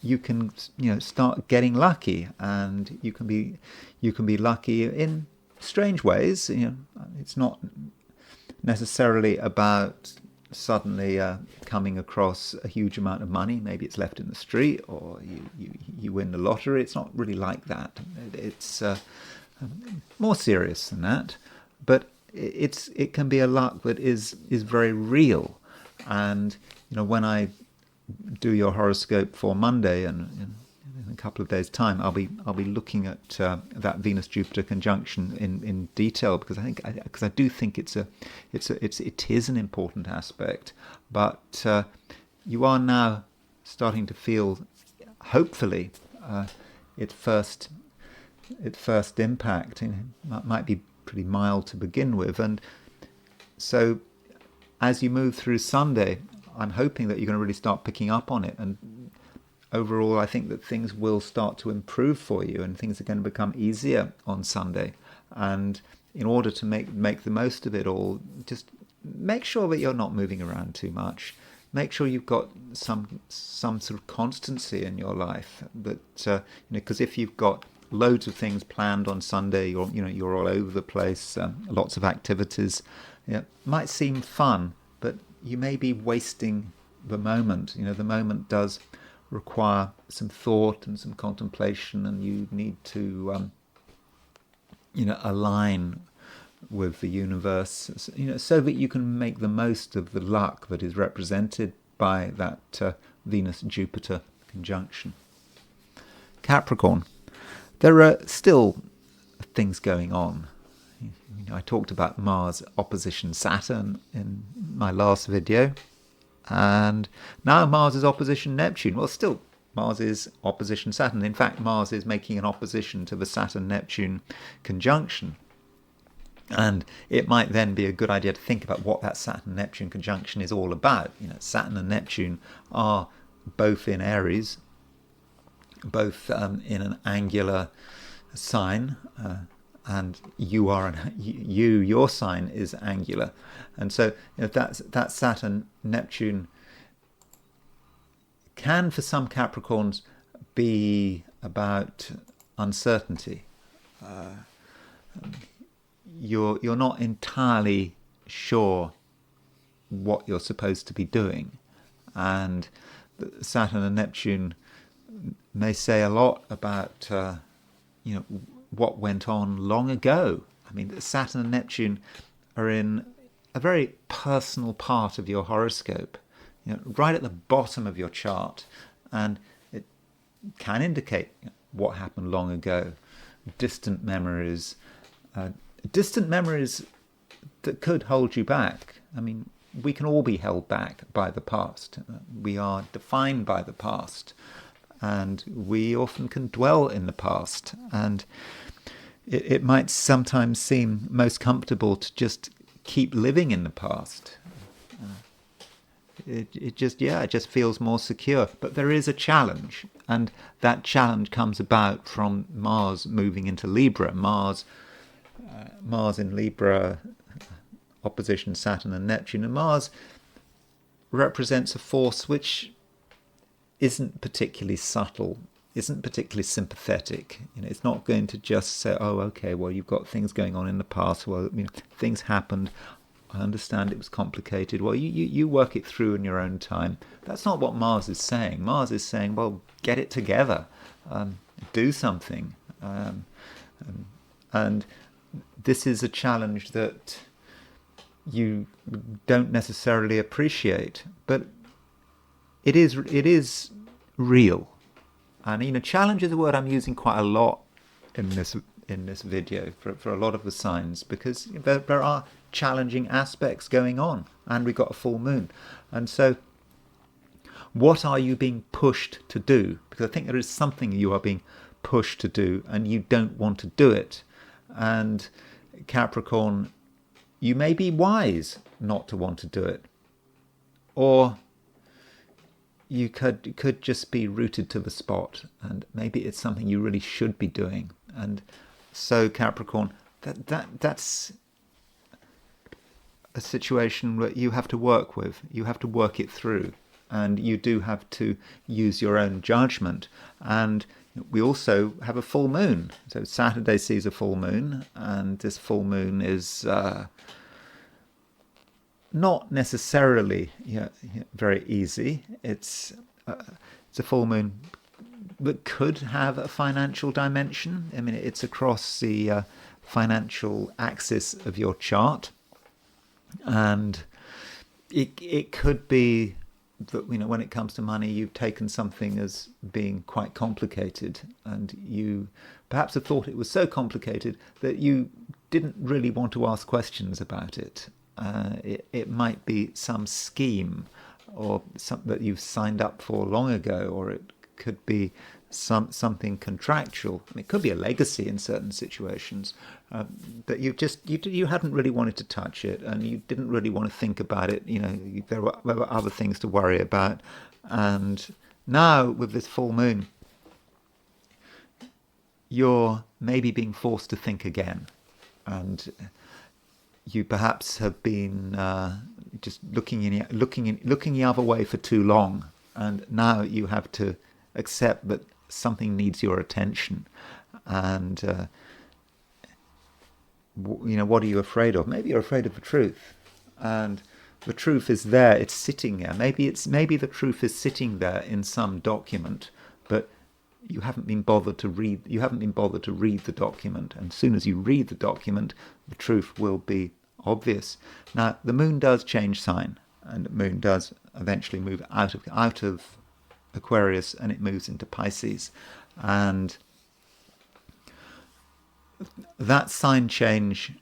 you can start getting lucky, and you can be lucky in strange ways. It's not necessarily about suddenly coming across a huge amount of money. Maybe it's left in the street, or you win the lottery. It's not really like that. It's more serious than that, but it can be a luck that is very real. And when I do your horoscope for Monday, and in a couple of days' time, I'll be looking at that Venus-Jupiter conjunction in detail, because I do think it is an important aspect. But you are now starting to feel, hopefully, its first impact. It might be pretty mild to begin with, and so as you move through Sunday, I'm hoping that you're going to really start picking up on it, and overall I think that things will start to improve for you, and things are going to become easier on Sunday. And in order to make the most of it all, just make sure that you're not moving around too much. Make sure you've got some sort of constancy in your life, that because if you've got loads of things planned on Sunday, you're all over the place, lots of activities, might seem fun, but you may be wasting the moment. The moment does require some thought and some contemplation, and you need to align with the universe, so that you can make the most of the luck that is represented by that Venus-Jupiter conjunction. Capricorn, there are still things going on. I talked about Mars opposition Saturn in my last video, and now Mars is opposition Neptune. Well, still Mars is opposition Saturn. In fact, Mars is making an opposition to the Saturn-Neptune conjunction. And it might then be a good idea to think about what that Saturn-Neptune conjunction is all about. Saturn and Neptune are both in Aries, both in an angular sign, and your sign is angular. And so that Saturn-Neptune can, for some Capricorns, be about uncertainty. You're not entirely sure what you're supposed to be doing, and Saturn and Neptune may say a lot about what went on long ago. I mean, Saturn and Neptune are in a very personal part of your horoscope, right at the bottom of your chart, and it can indicate what happened long ago, distant memories that could hold you back. I mean, we can all be held back by the past. We are defined by the past, and we often can dwell in the past. And it might sometimes seem most comfortable to just keep living in the past. It just feels more secure. But there is a challenge, and that challenge comes about from Mars moving into Libra. Mars in Libra, opposition Saturn and Neptune, and Mars represents a force which isn't particularly subtle, isn't particularly sympathetic. It's not going to just say, "Oh, okay, well, you've got things going on in the past. Well, things happened. I understand it was complicated. Well, you work it through in your own time." That's not what Mars is saying. Mars is saying, "Well, get it together, do something," and this is a challenge that you don't necessarily appreciate, but it is real. And challenge is a word I'm using quite a lot in this video for a lot of the signs, because there are challenging aspects going on, and we've got a full moon. And so what are you being pushed to do? Because I think there is something you are being pushed to do, and you don't want to do it. And Capricorn, you may be wise not to want to do it, or you could just be rooted to the spot, and maybe it's something you really should be doing. And so Capricorn, that's a situation that you have to work with. You have to work it through, and you do have to use your own judgment. And we also have a full moon. So Saturday sees a full moon, and this full moon is not necessarily very easy. It's a full moon that could have a financial dimension. I mean, it's across the financial axis of your chart, and it could be that when it comes to money, you've taken something as being quite complicated, and you perhaps have thought it was so complicated that you didn't really want to ask questions about it. It might be some scheme or something that you've signed up for long ago, or it could be something contractual. I mean, it could be a legacy in certain situations, but you hadn't really wanted to touch it, and you didn't really want to think about it. There were other things to worry about, and now with this full moon, you're maybe being forced to think again, and you perhaps have been just looking the other way for too long, and now you have to accept that something needs your attention. And what are you afraid of? Maybe you're afraid of the truth, and the truth is there. It's sitting there. Maybe the truth is sitting there in some document, but you haven't been bothered to read the document. And as soon as you read the document, the truth will be obvious. Now, the moon does change sign, and the moon does eventually move out of Aquarius, and it moves into Pisces. And that sign change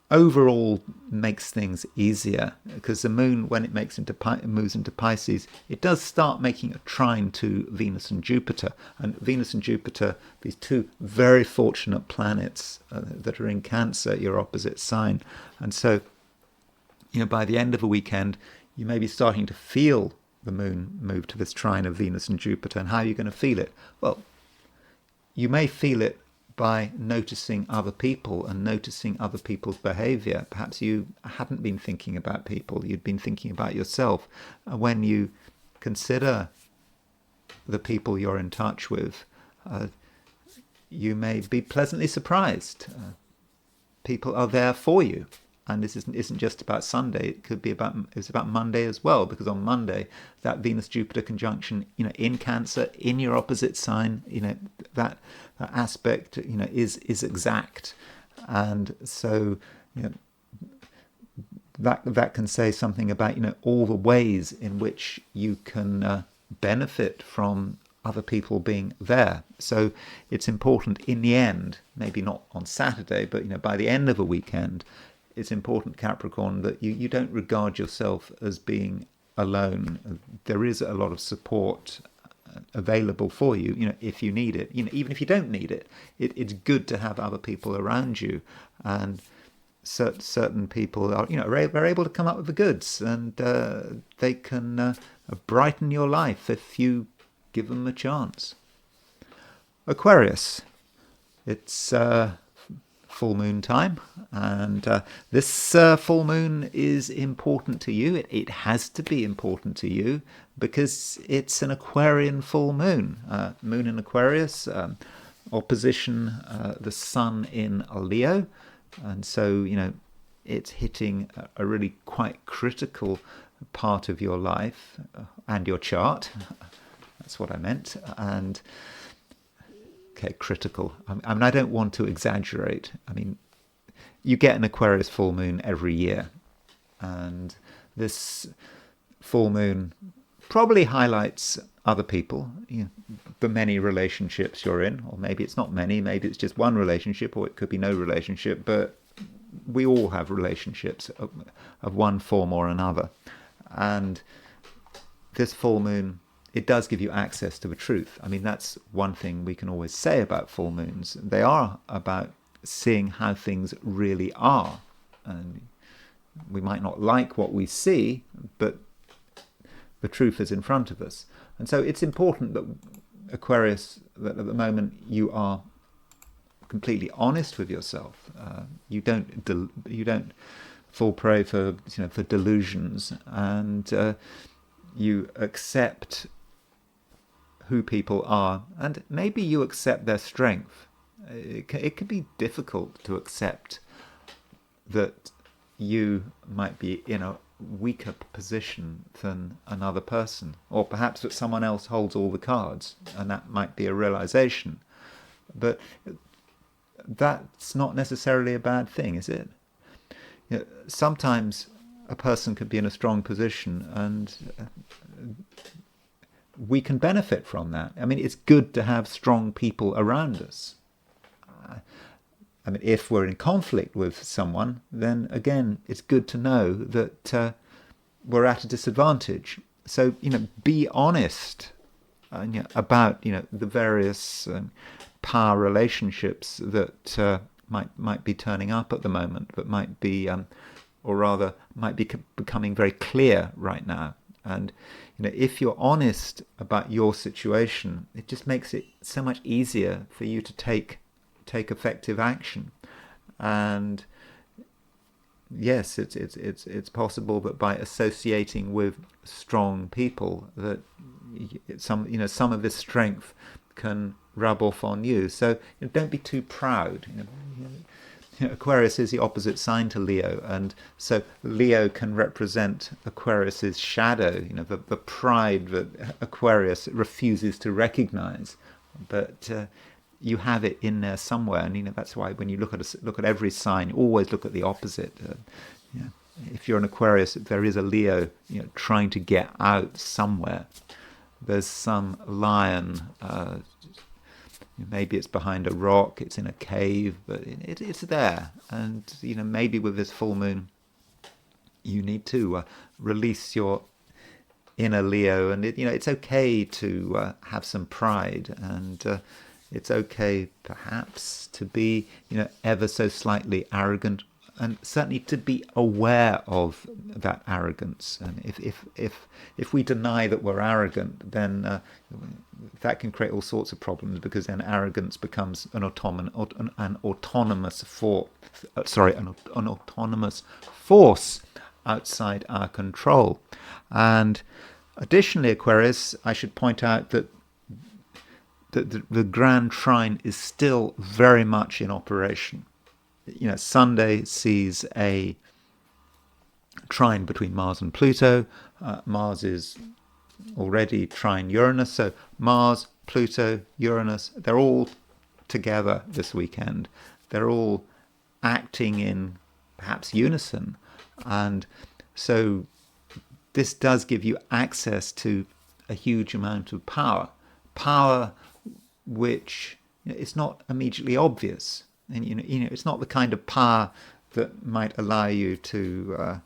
overall makes things easier, because the moon, when it moves into Pisces, it does start making a trine to Venus and Jupiter. And Venus and Jupiter, these two very fortunate planets that are in Cancer, your opposite sign. And so, by the end of a weekend, you may be starting to feel the moon move to this trine of Venus and Jupiter. And how are you going to feel it? Well, you may feel it by noticing other people and noticing other people's behavior. Perhaps you haven't been thinking about people, you'd been thinking about yourself. When you consider the people you're in touch with, you may be pleasantly surprised. People are there for you. And this isn't just about Sunday. It's about Monday as well, because on Monday, that Venus-Jupiter conjunction, in Cancer, in your opposite sign, that aspect, is exact, and so that can say something about all the ways in which you can benefit from other people being there. So it's important in the end, maybe not on Saturday, but by the end of a weekend, it's important, Capricorn, that you don't regard yourself as being alone. There is a lot of support available for you, if you need it. Even if you don't need it, it's good to have other people around you. And certain people are, are able to come up with the goods, and they can brighten your life if you give them a chance. Aquarius, it's full moon time, and this full moon is important to you. It has to be important to you because it's an Aquarian full moon. Moon in Aquarius, opposition the sun in Leo, and so it's hitting a really quite critical part of your life and your chart. That's what I meant. And okay, critical. I mean, I don't want to exaggerate. I mean, you get an Aquarius full moon every year, and this full moon probably highlights other people, the many relationships you're in, or maybe it's not many, maybe it's just one relationship, or it could be no relationship, but we all have relationships of one form or another. And this full moon, it does give you access to the truth. I mean, that's one thing we can always say about full moons. They are about seeing how things really are. And we might not like what we see, but the truth is in front of us. And so it's important that Aquarius, that at the moment you are completely honest with yourself. You don't fall prey for delusions, and you accept who people are, and maybe you accept their strength. It can be difficult to accept that you might be in a weaker position than another person, or perhaps that someone else holds all the cards, and that might be a realization. But that's not necessarily a bad thing, is it? Sometimes a person could be in a strong position, and we can benefit from that. I mean, it's good to have strong people around us. I mean, if we're in conflict with someone, then again, it's good to know that we're at a disadvantage. So, be honest about, the various power relationships that might be turning up at the moment, but might be, or rather, might be becoming very clear right now. And if you're honest about your situation, it just makes it so much easier for you to take effective action. And yes, it's possible that by associating with strong people, that some of this strength can rub off on you. So don't be too proud. Aquarius is the opposite sign to Leo, and so Leo can represent Aquarius's shadow, the pride that Aquarius refuses to recognize. But you have it in there somewhere, and that's why when you look at every sign, always look at the opposite. If you're an Aquarius, there is a Leo, trying to get out somewhere. There's some lion. Maybe it's behind a rock, it's in a cave, but it's there. And maybe with this full moon, you need to release your inner Leo, and it's okay to have some pride, and it's okay perhaps to be ever so slightly arrogant, and certainly to be aware of that arrogance. And if we deny that we're arrogant, then that can create all sorts of problems, because then arrogance becomes an autonomous force outside our control. And additionally, Aquarius, I should point out that the grand trine is still very much in operation. Sunday sees a trine between Mars and Pluto. Mars is already trine Uranus, so Mars, Pluto, Uranus, they're all together this weekend. They're all acting in perhaps unison, and so this does give you access to a huge amount of power which it's not immediately obvious. And it's not the kind of power that might allow you to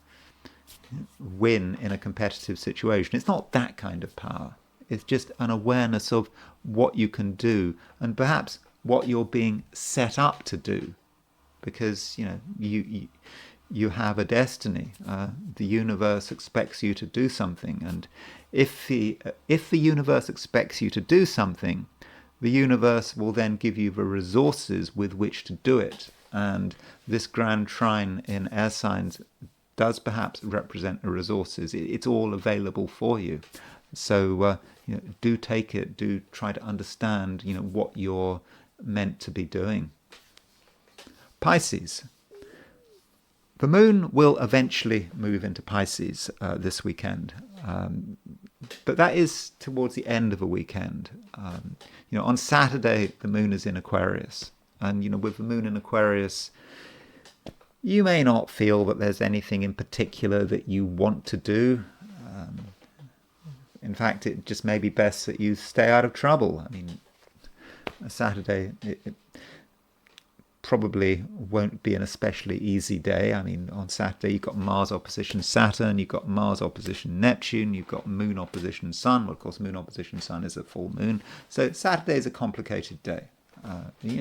win in a competitive situation. It's not that kind of power. It's just an awareness of what you can do, and perhaps what you're being set up to do, because you have a destiny. The universe expects you to do something, and if the universe expects you to do something, the universe will then give you the resources with which to do it. And this grand trine in air signs does perhaps represent the resources. It's all available for you. So do take it. Do try to understand what you're meant to be doing. Pisces. The moon will eventually move into Pisces this weekend. But that is towards the end of a weekend. On Saturday, the moon is in Aquarius. And, with the moon in Aquarius, you may not feel that there's anything in particular that you want to do. In fact, it just may be best that you stay out of trouble. Saturday, it probably won't be an especially easy day. On Saturday, you've got Mars opposition Saturn, you've got Mars opposition Neptune, you've got Moon opposition Sun. Well, of course, Moon opposition Sun is a full moon. So Saturday is a complicated day,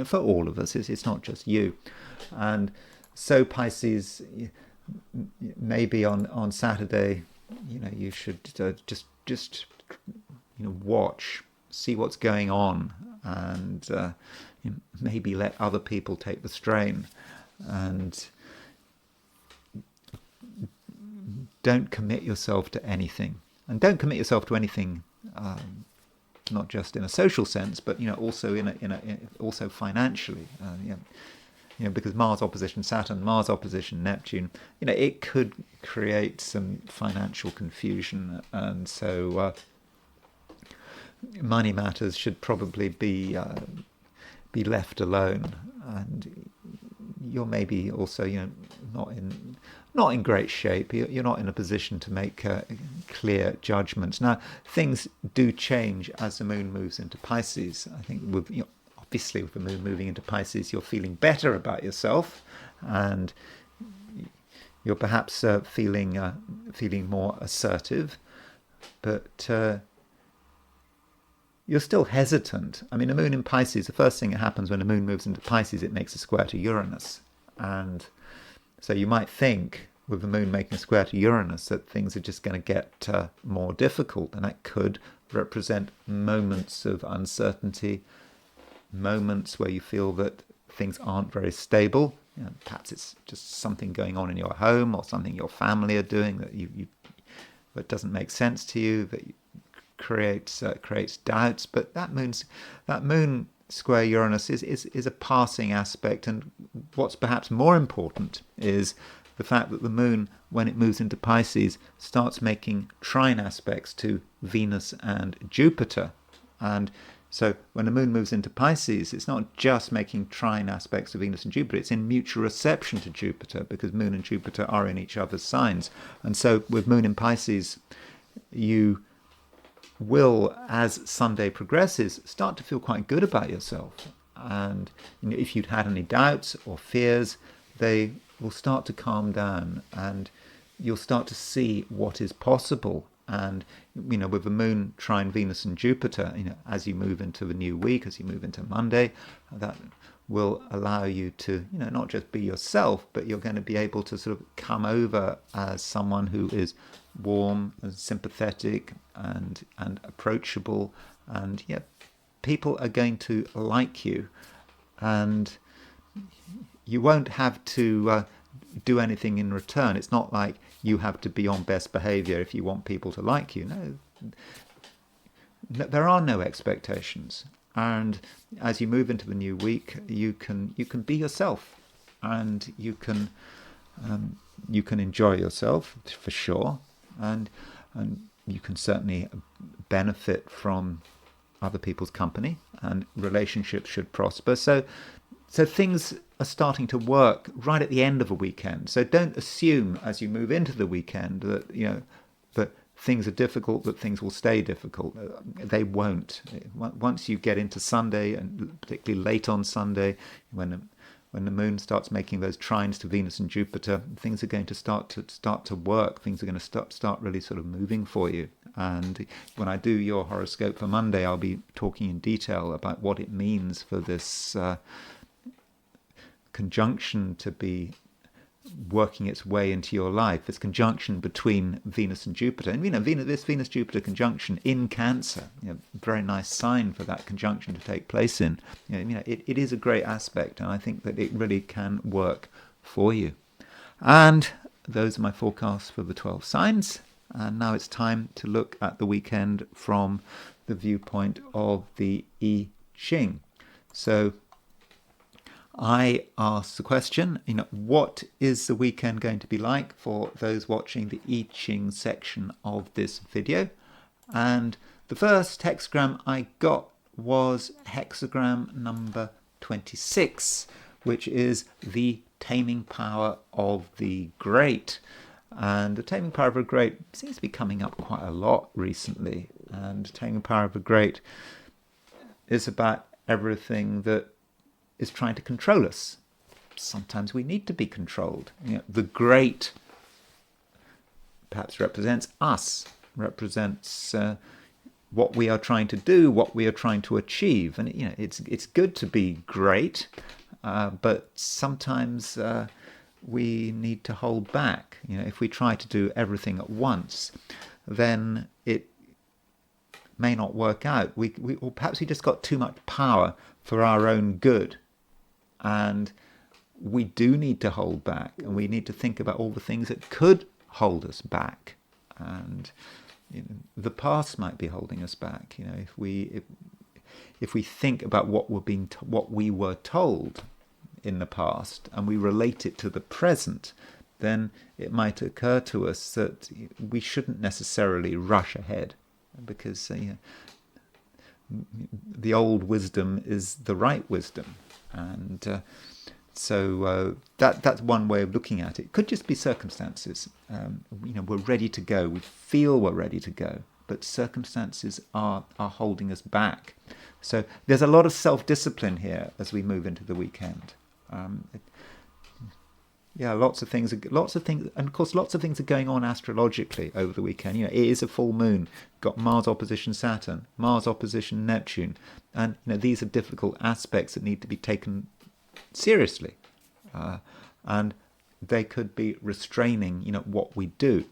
for all of us. It's not just you. And so Pisces, maybe on Saturday, you should just watch, see what's going on, and maybe let other people take the strain, and don't commit yourself to anything. And don't commit yourself to anything, not just in a social sense, but also also financially. Because Mars opposition Saturn, Mars opposition Neptune, it could create some financial confusion, and so money matters should probably be left alone. And you're maybe also not in great shape. You're not in a position to make clear judgments. Now, things do change as the moon moves into Pisces. I think obviously with the moon moving into Pisces, you're feeling better about yourself, and you're perhaps feeling more assertive, but you're still hesitant. The moon in Pisces, the first thing that happens when the moon moves into Pisces, it makes a square to Uranus. And so you might think, with the moon making a square to Uranus, that things are just going to get more difficult. And that could represent moments of uncertainty, moments where you feel that things aren't very stable. Perhaps it's just something going on in your home, or something your family are doing that doesn't make sense to you, that creates doubts. But that moon square Uranus is a passing aspect, and what's perhaps more important is the fact that the moon, when it moves into Pisces, starts making trine aspects to Venus and Jupiter. And so when the moon moves into Pisces, it's not just making trine aspects to Venus and Jupiter, it's in mutual reception to Jupiter, because moon and Jupiter are in each other's signs. And so with moon in Pisces, you will, as Sunday progresses, start to feel quite good about yourself. And if you'd had any doubts or fears, they will start to calm down, and you'll start to see what is possible. And with the moon trine Venus and Jupiter, as you move into the new week, as you move into Monday, that will allow you to not just be yourself, but you're going to be able to sort of come over as someone who is warm and sympathetic and approachable, and people are going to like you, and you won't have to do anything in return. It's not like you have to be on best behavior if you want people to like you. No, there are no expectations. And as you move into the new week, you can be yourself, and you can enjoy yourself for sure, and you can certainly benefit from other people's company, and relationships should prosper. So things are starting to work right at the end of a weekend. So don't assume as you move into the weekend that that things are difficult, that things will stay difficult. They won't. Once you get into Sunday, and particularly late on Sunday, when the moon starts making those trines to Venus and Jupiter, things are going to start to work. Things are going to start really sort of moving for you. And when I do your horoscope for Monday, I'll be talking in detail about what it means for this conjunction to be working its way into your life. This conjunction between Venus and Jupiter, and this Venus-Jupiter conjunction in Cancer, very nice sign for that conjunction to take place in. It is a great aspect, and I think that it really can work for you. And those are my forecasts for the 12 signs. And now it's time to look at the weekend from the viewpoint of the I Ching. So I asked the question, what is the weekend going to be like for those watching the I Ching section of this video? And the first hexagram I got was hexagram number 26, which is the taming power of the great. And the taming power of the great seems to be coming up quite a lot recently. And taming power of the great is about everything that is trying to control us. Sometimes we need to be controlled. The great perhaps represents us, represents what we are trying to do, what we are trying to achieve. And it's good to be great, but sometimes we need to hold back. If we try to do everything at once, then it may not work out. Or perhaps we just got too much power for our own good. And we do need to hold back, and we need to think about all the things that could hold us back. And the past might be holding us back. If we think about what we were told in the past, and we relate it to the present, then it might occur to us that we shouldn't necessarily rush ahead, because the old wisdom is the right wisdom. And so that's one way of looking at it. It could just be circumstances. We're ready to go. We feel we're ready to go, but circumstances are holding us back. So there's a lot of self-discipline here as we move into the weekend. Lots of things, and of course, lots of things are going on astrologically over the weekend. It is a full moon. Got Mars opposition Saturn, Mars opposition Neptune, and these are difficult aspects that need to be taken seriously, and they could be restraining, what we do.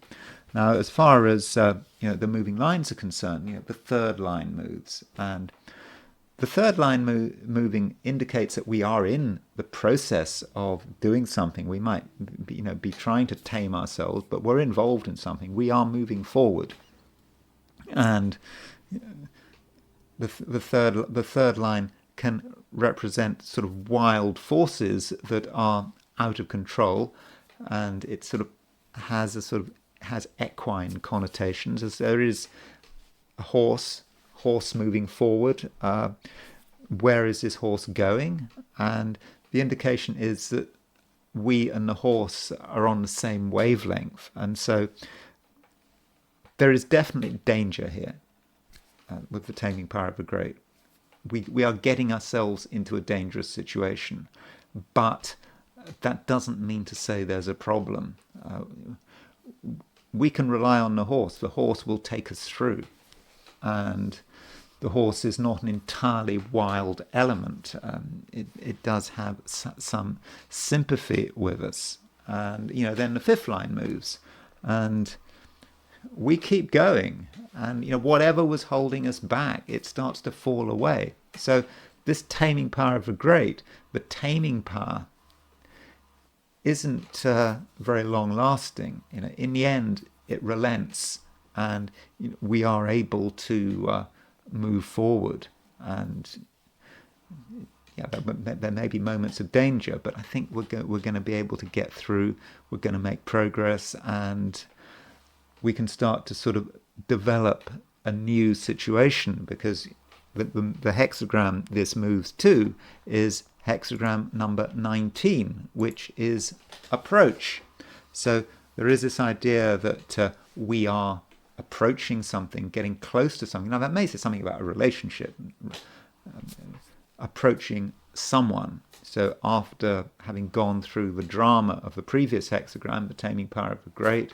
Now, as far as the moving lines are concerned, the third line moves, and the third line moving indicates that we are in the process of doing something. We might, be trying to tame ourselves, but we're involved in something. We are moving forward, and the third line can represent sort of wild forces that are out of control, and it sort of has equine connotations, as there is a horse moving forward. Where is this horse going? And the indication is that we and the horse are on the same wavelength, and so there is definitely danger here with the taming power of the great. We are getting ourselves into a dangerous situation, but that doesn't mean to say there's a problem. We can rely on the horse. The horse will take us through, and the horse is not an entirely wild element. It does have some sympathy with us, and then the fifth line moves, and we keep going, and whatever was holding us back, it starts to fall away. So this taming power of the great, the taming power, isn't very long lasting. In the end, it relents, and we are able to move forward. And there may be moments of danger, but I think we're going to be able to get through. We're going to make progress, and we can start to sort of develop a new situation, because the hexagram this moves to is hexagram number 19, which is approach. So there is this idea that we are approaching something, getting close to something. Now that may say something about a relationship, approaching someone. So after having gone through the drama of the previous hexagram, the taming power of the great,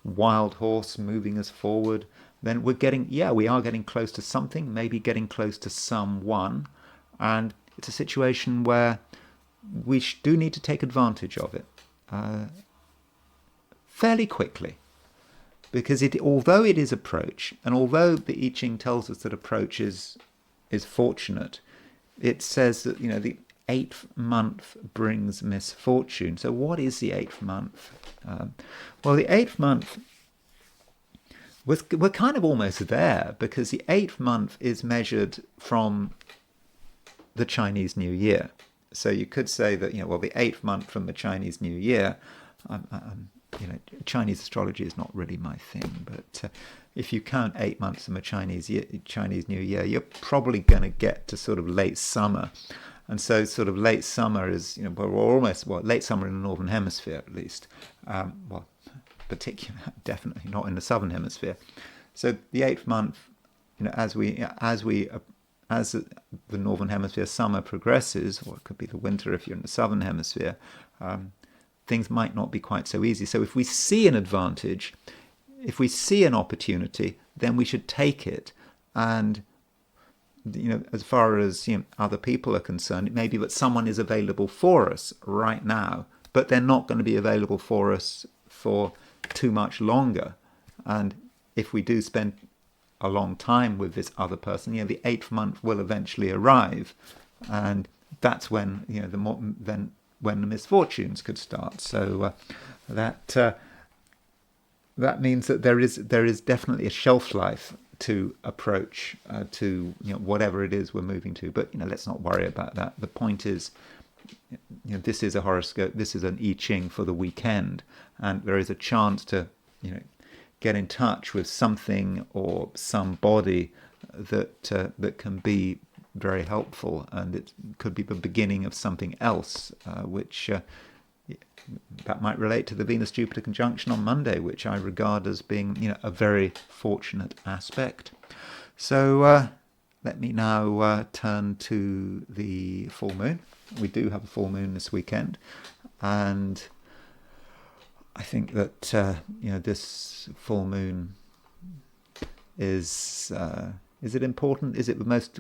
wild horse moving us forward, then we are getting close to something, maybe getting close to someone, and it's a situation where we do need to take advantage of it fairly quickly, because although it is approach, and although the I Ching tells us that approach is fortunate, it says that the 8th month brings misfortune. So what is the 8th month? Well, the 8th month, we're kind of almost there, because the 8th month is measured from the Chinese New Year. So you could say that the 8th month from the Chinese New Year. Chinese astrology is not really my thing, but if you count 8 months from a Chinese New Year, you're probably going to get to sort of late summer. And so sort of late summer is, we're almost, late summer in the Northern Hemisphere at least. Definitely not in the Southern Hemisphere. So the 8th month, as the Northern Hemisphere summer progresses, or it could be the winter if you're in the Southern Hemisphere, things might not be quite so easy. So if we see an advantage, if we see an opportunity, then we should take it. And as far as other people are concerned, it may be that someone is available for us right now, but they're not going to be available for us for too much longer. And if we do spend a long time with this other person, the 8th month will eventually arrive, and that's when when the misfortunes could start. So that means that there is definitely a shelf life to approach to whatever it is we're moving to. But let's not worry about that. The point is, this is a horoscope. This is an I Ching for the weekend, and there is a chance to get in touch with something or somebody that can be very helpful, and it could be the beginning of something else, which that might relate to the Venus-Jupiter conjunction on Monday, which I regard as being a very fortunate aspect. So let me now turn to the full moon. We do have a full moon this weekend, and I think that this full moon is it important? Is it the most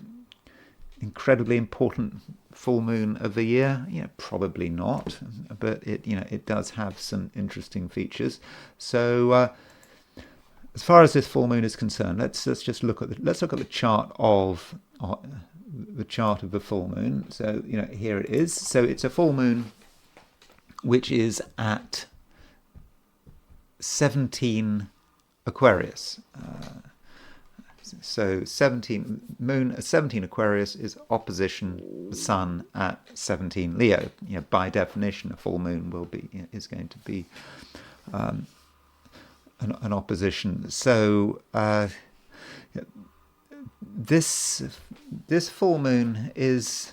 incredibly important full moon of the year? Probably not, but it does have some interesting features. So as far as this full moon is concerned, let's just look at the chart of the full moon. So here it is. So it's a full moon which is at 17 Aquarius. So 17 Moon at 17 Aquarius is opposition the Sun at 17 Leo. By definition, a full moon is going to be an opposition. So this full moon is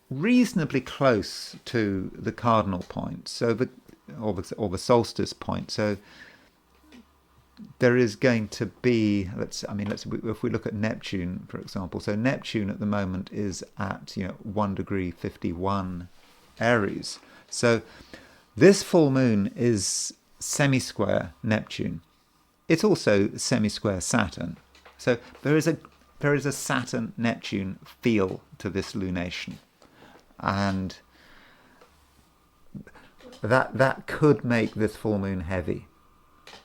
reasonably close to the cardinal point, so or the solstice point. So there is going to be, if we look at Neptune, for example. So Neptune at the moment is at 1 degree 51 Aries. So this full moon is semi-square Neptune. It's also semi-square Saturn. So there is a Saturn-Neptune feel to this lunation, and that could make this full moon heavy.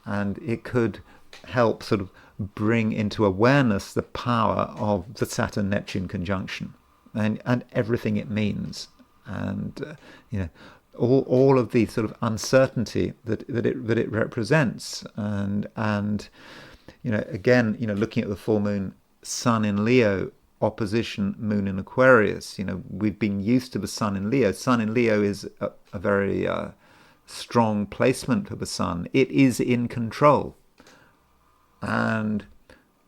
And it could help sort of bring into awareness the power of the Saturn-Neptune conjunction and everything it means, and all of the sort of uncertainty that it represents, and again, looking at the full moon, Sun in Leo opposition Moon in Aquarius. We've been used to the Sun in Leo. Sun in Leo is a very strong placement for the Sun. It is in control, and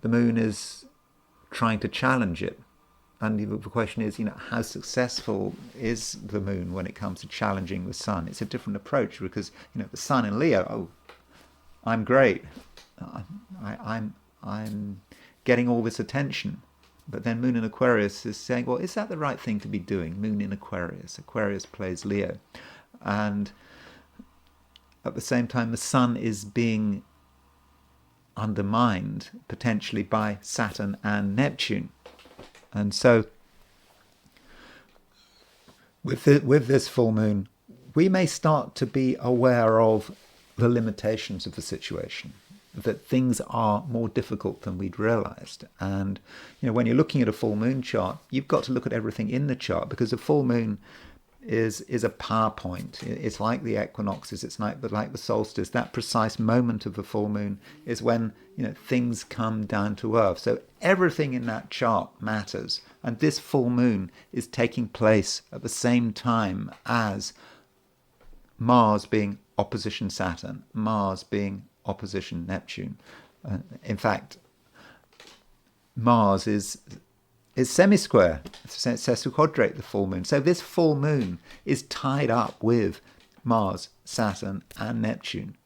the Moon is trying to challenge it. And the question is, how successful is the Moon when it comes to challenging the Sun? It's a different approach, because the Sun in Leo, I'm great, I'm getting all this attention. But then Moon in Aquarius is saying, well, is that the right thing to be doing? Moon in Aquarius. Aquarius plays Leo. And at the same time, the Sun is being undermined potentially by Saturn and Neptune. And so with this full moon, we may start to be aware of the limitations of the situation, that things are more difficult than we'd realized. And when you're looking at a full moon chart, you've got to look at everything in the chart, because a full moon is a power point. It's like the equinoxes, it's like the solstice. That precise moment of the full moon is when things come down to earth. So everything in that chart matters, and this full moon is taking place at the same time as Mars being opposition Saturn, Mars being opposition Neptune. In fact, Mars is semi-square, it's sesquiquadrate the full moon. So this full moon is tied up with Mars, Saturn and Neptune,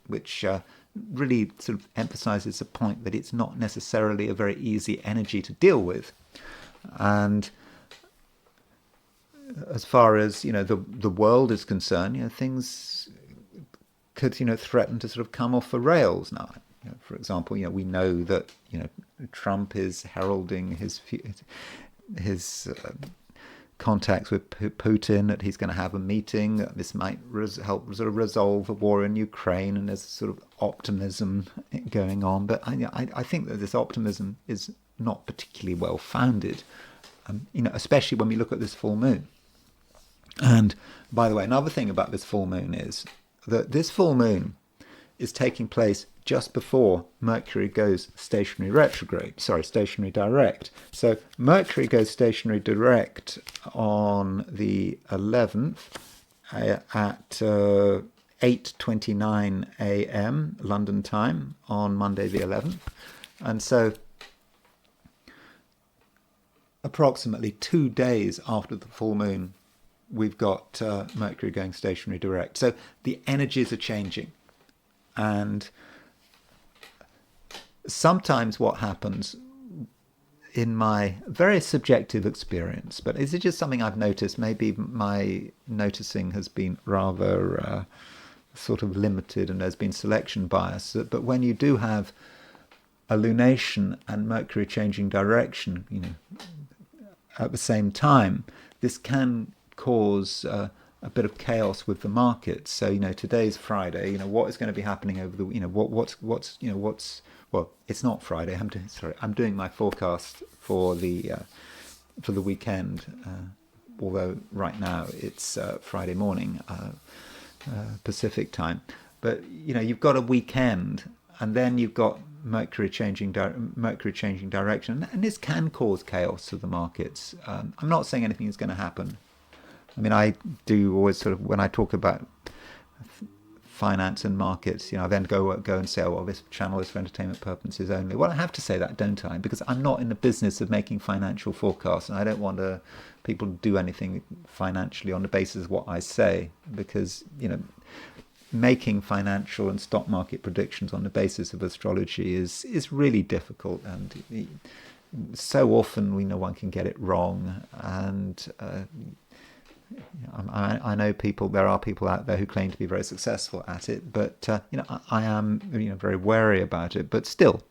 which really sort of emphasizes the point that it's not necessarily a very easy energy to deal with. And as far as the world is concerned, things could threaten to sort of come off the rails now. For example, we know that Trump is heralding his contacts with Putin, that he's going to have a meeting. This might help sort of resolve the war in Ukraine, and there's sort of optimism going on. But I think that this optimism is not particularly well founded, especially when we look at this full moon. And by the way, another thing about this full moon is that this full moon is taking place just before Mercury goes stationary direct. So Mercury goes stationary direct on the 11th at 8:29 a.m. London time on Monday the 11th. And so approximately 2 days after the full moon, we've got Mercury going stationary direct. So the energies are changing. And sometimes what happens, in my very subjective experience, but is it just something I've noticed? Maybe my noticing has been rather sort of limited and there's been selection bias. But when you do have a lunation and Mercury changing direction, at the same time, this can cause a bit of chaos with the markets. So today's Friday. What is going to be happening over the well, it's not Friday. I'm doing my forecast for the weekend. Although right now it's Friday morning Pacific time. But you've got a weekend, and then you've got Mercury changing direction, and this can cause chaos to the markets. I'm not saying anything is going to happen. I mean, I do always sort of, when I talk about finance and markets, I then go and say, oh, well, this channel is for entertainment purposes only. Well, I have to say that, don't I? Because I'm not in the business of making financial forecasts, and I don't want people to do anything financially on the basis of what I say, because, making financial and stock market predictions on the basis of astrology is really difficult, and so often we know one can get it wrong. And I know there are people out there who claim to be very successful at it, but I am very wary about it. But still,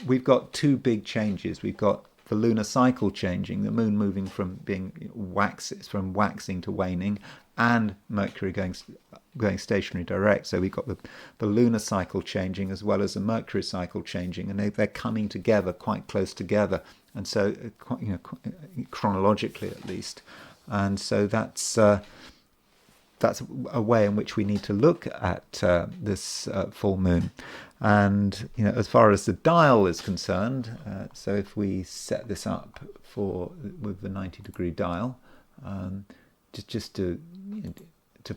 we've got two big changes. We've got the lunar cycle changing, the moon moving from waxing to waning, and Mercury going stationary direct. So we've got the lunar cycle changing as well as the Mercury cycle changing, and they're coming together quite close together, and so chronologically at least. And so that's a way in which we need to look at this full moon. And as far as the dial is concerned, so if we set this up with the 90-degree dial, just to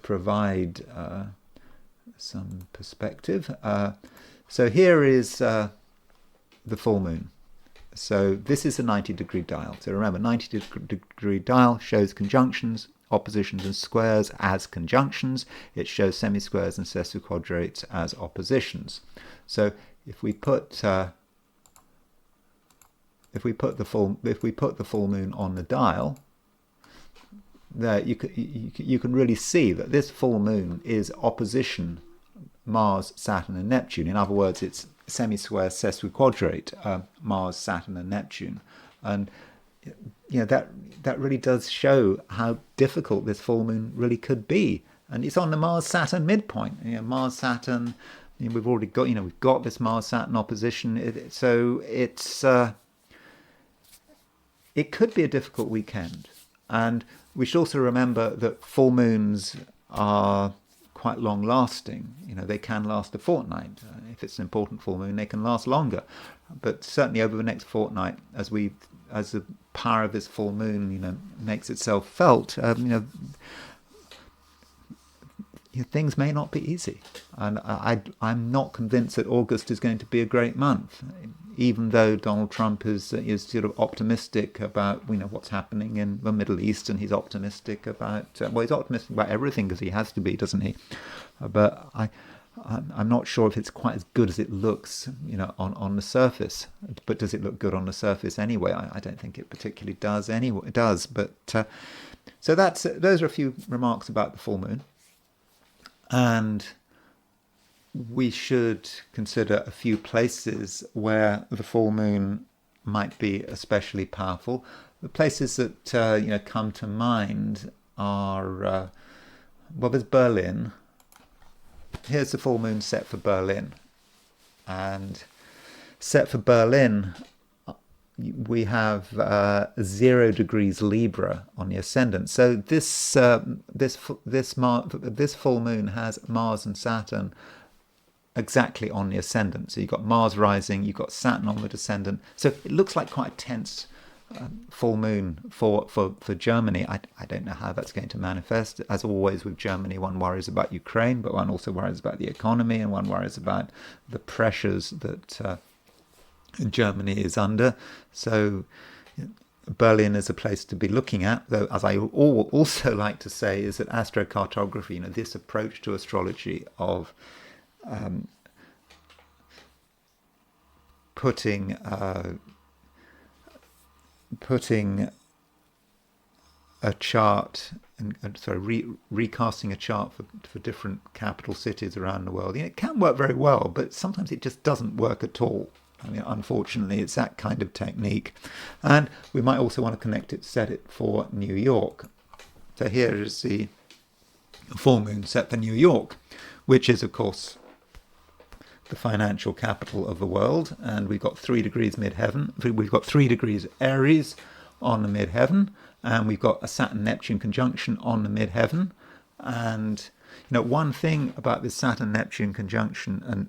provide some perspective. So here is the full moon. So this is a 90-degree dial. So remember, 90-degree dial shows conjunctions, oppositions and squares as conjunctions. It shows semi-squares and sesquiquadrates as oppositions. So if we put the full moon on the dial, there you can really see that this full moon is opposition Mars, Saturn and Neptune. In other words, it's semi-square sesquiquadrate Mars, Saturn and Neptune. And that really does show how difficult this full moon really could be. And it's on the Mars-Saturn midpoint. Mars, Saturn, we've already got, we've got this Mars-Saturn opposition. So it could be a difficult weekend. And we should also remember that full moons are quite long lasting. They can last a fortnight. If it's an important full moon, they can last longer. But certainly over the next fortnight, as the power of this full moon, makes itself felt, things may not be easy. And I'm not convinced that August is going to be a great month, even though Donald Trump is sort of optimistic about what's happening in the Middle East, and he's optimistic about he's optimistic about everything, because he has to be, doesn't he? But I'm not sure if it's quite as good as it looks, on the surface. But does it look good on the surface anyway? I don't think it particularly does. Anyway, it does. But so those are a few remarks about the full moon, and we should consider a few places where the full moon might be especially powerful. The places that come to mind are there's Berlin. Here's the full moon set for Berlin, and set for Berlin we have 0 degrees Libra on the ascendant. So this full moon has Mars and Saturn exactly on the ascendant. So you've got Mars rising, you've got Saturn on the descendant. So it looks like quite a tense full moon for Germany. I don't know how that's going to manifest. As always with Germany, one worries about Ukraine, but one also worries about the economy, and one worries about the pressures that Germany is under. So Berlin is a place to be looking at, though, as I also like to say, is that astrocartography, this approach to astrology of putting a chart, recasting a chart for different capital cities around the world. It can work very well, but sometimes it just doesn't work at all. Unfortunately, it's that kind of technique. And we might also want to set it for New York. So here is the full moon set for New York, which is, of course, the financial capital of the world. And we've got 3 degrees midheaven. We've got 3 degrees Aries on the midheaven, and we've got a Saturn-Neptune conjunction on the midheaven. And one thing about this Saturn-Neptune conjunction, and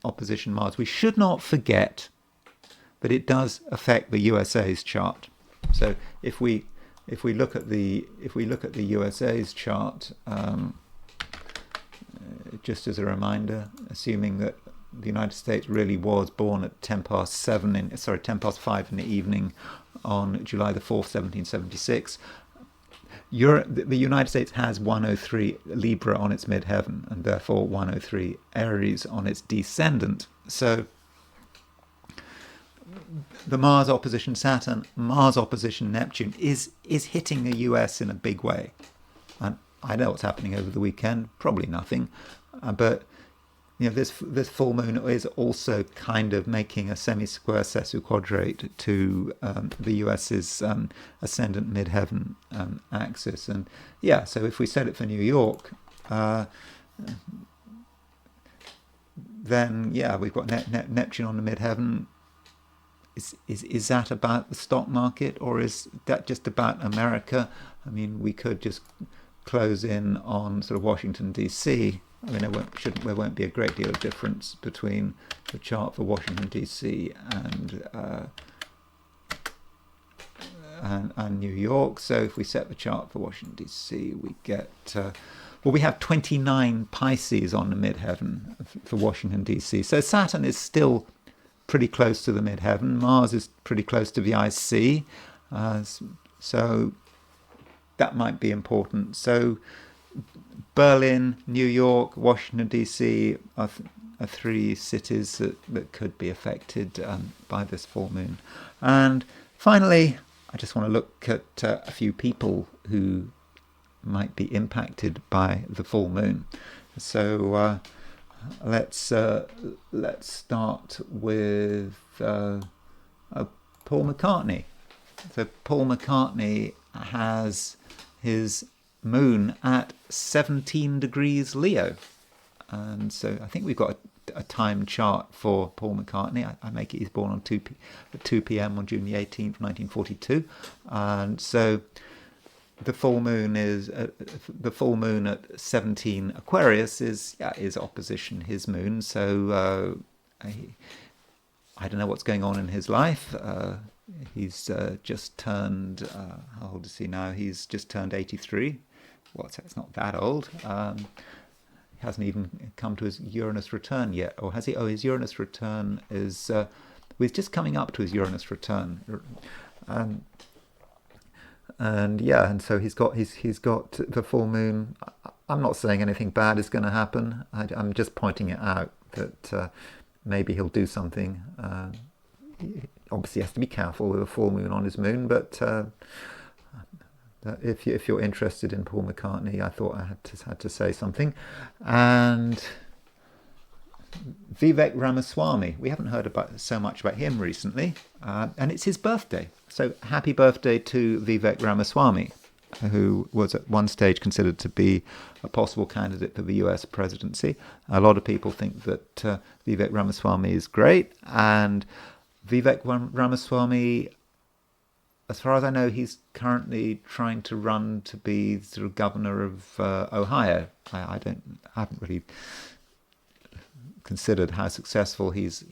opposition Mars. We should not forget that it does affect the USA's chart. So if we look at the USA's chart, just as a reminder, assuming that the United States really was born at 10 past 5 in the evening on July the 4th, 1776. The United States has 103 Libra on its midheaven, and therefore 103 Aries on its descendant. So the Mars opposition Saturn, Mars opposition Neptune is hitting the US in a big way. And I know what's happening over the weekend, probably nothing, but this full moon is also kind of making a semi-square sesquiquadrate to the US's ascendant midheaven axis. And so if we set it for New York, then we've got Neptune on the midheaven. Is that about the stock market, or is that just about America? I mean, we could just close in on sort of Washington DC. I mean, there won't be a great deal of difference between the chart for Washington DC and New York. So if we set the chart for Washington DC, we get we have 29 Pisces on the midheaven for Washington DC. So Saturn is still pretty close to the midheaven. Mars is pretty close to the IC. So that might be important. So Berlin, New York, Washington DC are three cities that could be affected by this full moon. And finally, I just want to look at a few people who might be impacted by the full moon. So let's start with Paul McCartney. So Paul McCartney has his moon at 17 degrees Leo, and so I think we've got a time chart for Paul McCartney. I make it he's born on 2 p.m. on June the 18th, 1942, and so the full moon at 17 Aquarius is opposition his moon. So I don't know what's going on in his life. He's just turned, how old is he now? He's just turned 83. Well, it's not that old. He hasn't even come to his Uranus return yet. Or has he? Oh, his Uranus return is... he's just coming up to his Uranus return. And so he's got the full moon. I'm not saying anything bad is going to happen. I'm just pointing it out that maybe he'll do something. Obviously, he has to be careful with a full moon on his moon, but if you're interested in Paul McCartney, I thought I had to say something. And Vivek Ramaswamy, we haven't heard so much about him recently, and it's his birthday. So happy birthday to Vivek Ramaswamy, who was at one stage considered to be a possible candidate for the US presidency. A lot of people think that Vivek Ramaswamy is great, and Vivek Ramaswamy, as far as I know, he's currently trying to run to be sort of governor of Ohio. I haven't really considered how successful he's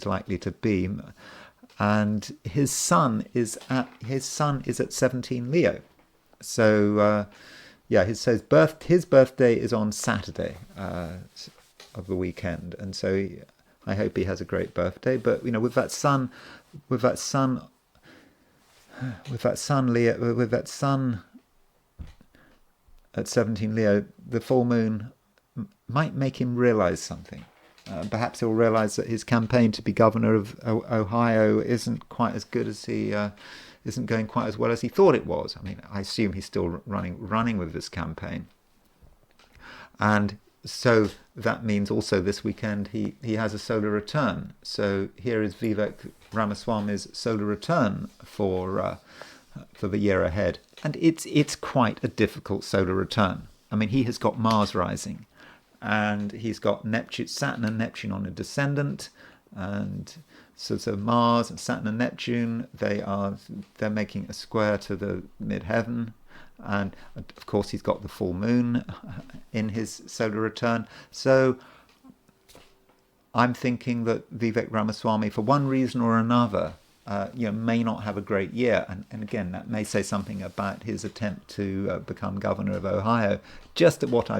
likely to be, and his sun is at 17 Leo. So his birthday is on Saturday of the weekend, and so I hope he has a great birthday. But with that sun at 17 Leo, the full moon might make him realize something. Perhaps he'll realize that his campaign to be governor of Ohio isn't quite as good as isn't going quite as well as he thought it was. I mean, I assume he's still running with this campaign. And so that means also this weekend he has a solar return. So here is Vivek Ramaswamy's solar return for the year ahead. And it's quite a difficult solar return. I mean, he has got Mars rising, and he's got Saturn and Neptune on a descendant, and so Mars and Saturn and Neptune, they're making a square to the midheaven, and of course he's got the full moon in his solar return. So I'm thinking that Vivek Ramaswamy, for one reason or another, may not have a great year. And again, that may say something about his attempt to become governor of Ohio. Just at what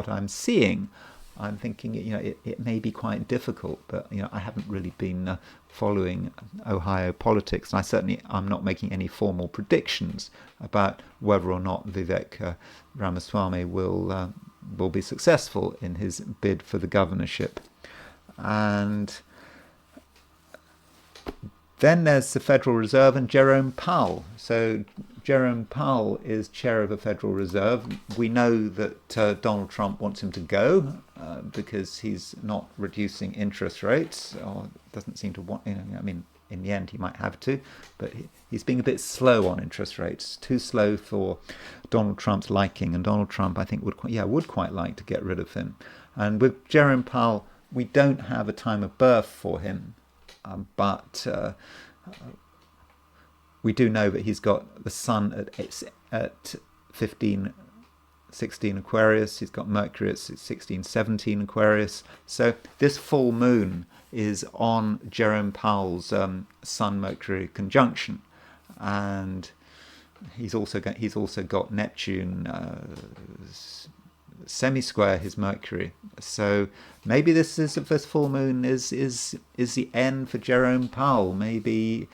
I'm seeing, I'm thinking, it may be quite difficult. But I haven't really been following Ohio politics, and I'm not making any formal predictions about whether or not Vivek Ramaswamy will be successful in his bid for the governorship. And then there's the Federal Reserve and Jerome Powell. So Jerome Powell is chair of the Federal Reserve. We know that Donald Trump wants him to go because he's not reducing interest rates, or doesn't seem to want. In the end, he might have to, but he's being a bit slow on interest rates. Too slow for Donald Trump's liking, and Donald Trump, I think, would quite like to get rid of him. And with Jerome Powell, we don't have a time of birth for him, but we do know that he's got the sun at 15, 16 Aquarius. He's got Mercury at 16, 17 Aquarius. So this full moon is on Jerome Powell's Sun-Mercury conjunction, and he's also got Neptune semi-square his Mercury. So maybe this full moon is the end for Jerome Powell. Maybe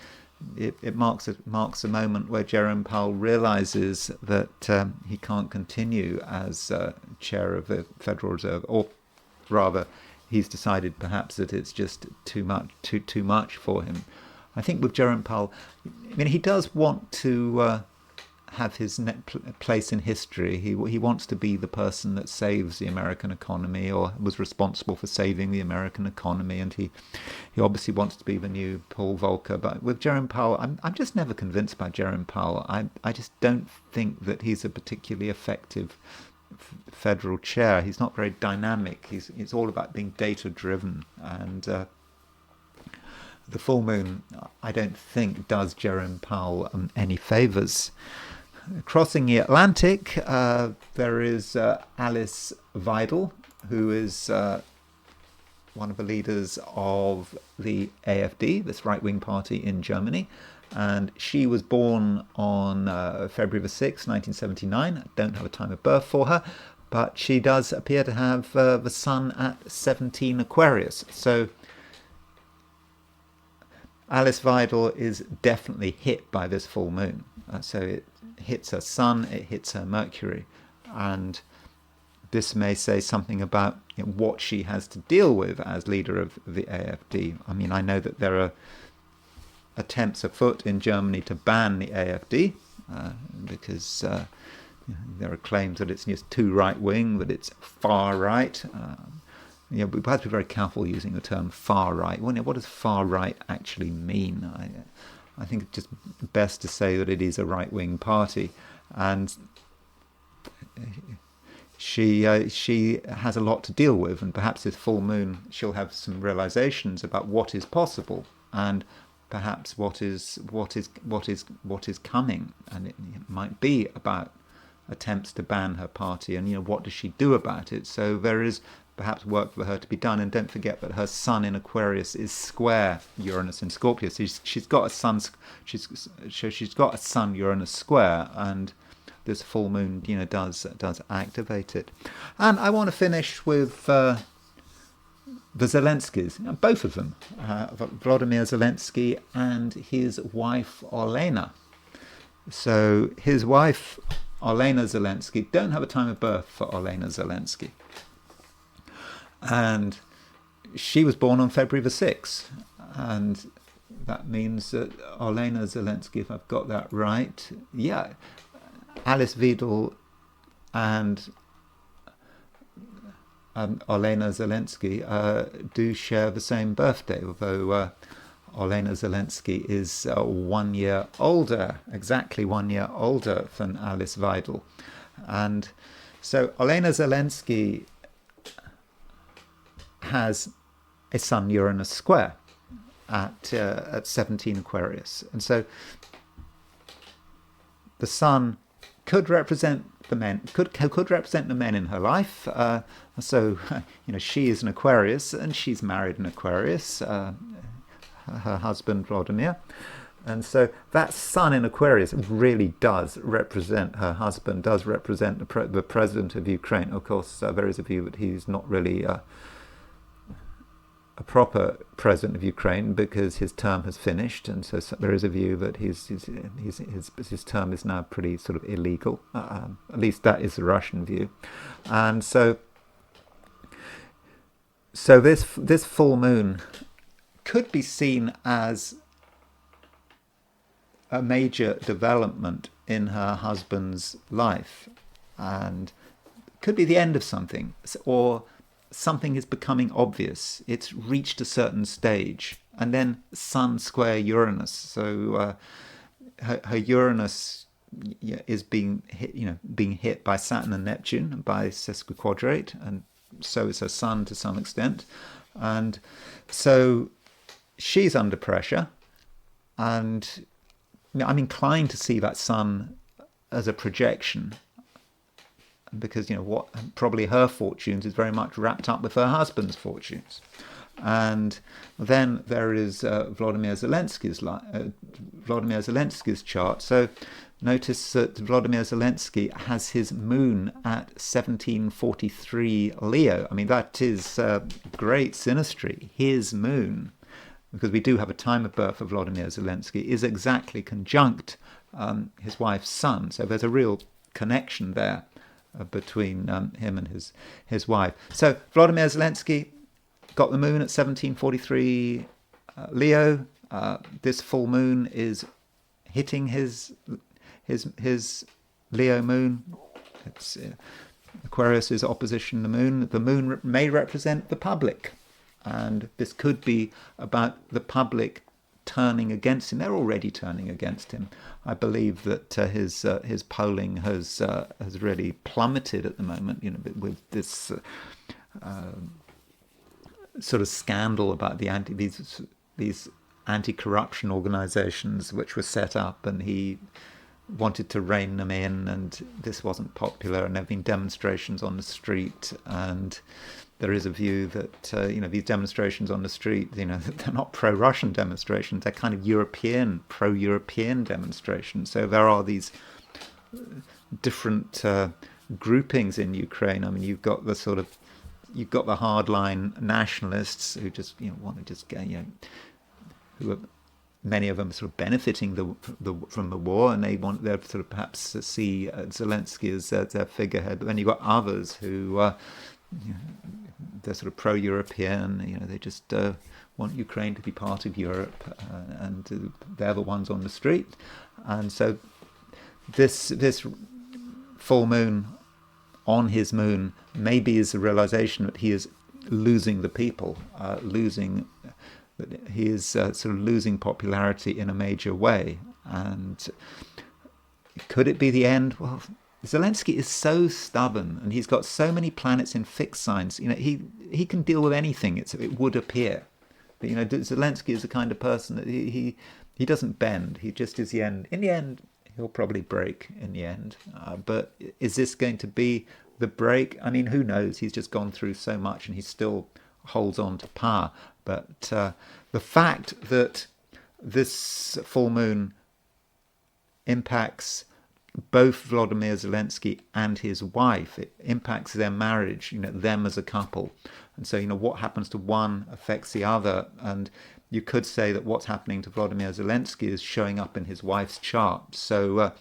it marks a moment where Jerome Powell realizes that he can't continue as chair of the Federal Reserve, or rather, he's decided perhaps that it's just too much for him. I think with Jerome Powell, he does want to have his place in history. He wants to be the person that saves the American economy, or was responsible for saving the American economy, and he obviously wants to be the new Paul Volcker. But with Jerome Powell, I'm just never convinced by Jerome Powell. I just don't think that he's a particularly effective federal chair. He's not very dynamic. It's all about being data driven, and the full moon, I don't think, does Jerome Powell any favors. Crossing the Atlantic, there is Alice Weidel, who is one of the leaders of the AfD, this right-wing party in Germany. And she was born on February the 6th, 1979. I don't have a time of birth for her, but she does appear to have the sun at 17 Aquarius. So Alice Weidel is definitely hit by this full moon. So it hits her sun, it hits her Mercury, and this may say something about what she has to deal with as leader of the AfD. I know that there are attempts afoot in Germany to ban the AfD because there are claims that it's just too right-wing, that it's far-right. We have to be very careful using the term far-right. What does far-right actually mean? I think it's just best to say that it is a right-wing party, and she has a lot to deal with, and perhaps this full moon she'll have some realizations about what is possible, and perhaps what is coming, and it might be about attempts to ban her party, and what does she do about it? So there is perhaps work for her to be done, and don't forget that her sun in Aquarius is square Uranus in Scorpio. So she's got a sun Uranus square, and this full moon does activate it. And I want to finish with the Zelenskys, both of them, Vladimir Zelensky and his wife Olena. So his wife Olena Zelensky, don't have a time of birth for Olena Zelensky, and she was born on February the 6th, and that means that Olena Zelensky, if I've got that right, Alice Weidel and Olena Zelensky do share the same birthday, although Olena Zelensky is 1 year older, exactly 1 year older than Alice Weidel. And so Olena Zelensky has a sun Uranus square at 17 Aquarius, and so the sun could represent the men, could represent the men in her life. So, she is an Aquarius, and she's married an Aquarius, her husband Vladimir. And so that sun in Aquarius really does represent her husband, does represent the president of Ukraine. Of course, there is a view that he's not really a proper president of Ukraine because his term has finished, and so there is a view that his term is now pretty sort of illegal. At least that is the Russian view, and so this full moon could be seen as a major development in her husband's life, and could be the end of something, or something is becoming obvious. It's reached a certain stage, and then Sun square Uranus. So her Uranus is being hit by Saturn and Neptune by sesquiquadrate, and so is her Sun to some extent, and so she's under pressure, and I'm inclined to see that Sun as a projection, because what probably her fortunes is very much wrapped up with her husband's fortunes. And then there is Vladimir Zelensky's chart. So notice that Vladimir Zelensky has his moon at 1743 Leo. I mean, that is great synastry. His moon, because we do have a time of birth for Vladimir Zelensky, is exactly conjunct his wife's Sun. So there's a real connection there between him and his wife. So Vladimir Zelensky got the moon at 1743 Leo. This full moon is hitting his Leo moon. It's Aquarius is opposition the moon. The moon may represent the public, and this could be about the public turning against him. They're already turning against him. I believe that his polling has really plummeted at the moment. With this sort of scandal about these anti-corruption organisations which were set up, and he wanted to rein them in, and this wasn't popular, and there have been demonstrations on the street, and there is a view that these demonstrations on the street, they're not pro-Russian demonstrations, they're kind of pro-European demonstrations. So there are these different groupings in Ukraine. I mean, you've got the hardline nationalists who just want to just go, who are, many of them sort of benefiting from the war, and they're sort of perhaps to see Zelensky as their figurehead. But then you've got others who they're sort of pro-European. They just want Ukraine to be part of Europe, and they're the ones on the street. And so this full moon on his moon maybe is a realization that he is losing the people, that he is sort of losing popularity in a major way. And could it be the end? Well, Zelensky is so stubborn, and he's got so many planets in fixed signs. He can deal with anything. It would appear. But Zelensky is the kind of person that he doesn't bend. He just is the end. In the end, he'll probably break. In the end, but is this going to be the break? I mean, who knows? He's just gone through so much, and he still holds on to power. But the fact that this full moon impacts both Vladimir Zelensky and his wife, it impacts their marriage, them as a couple. And so, what happens to one affects the other. And you could say that what's happening to Vladimir Zelensky is showing up in his wife's chart. So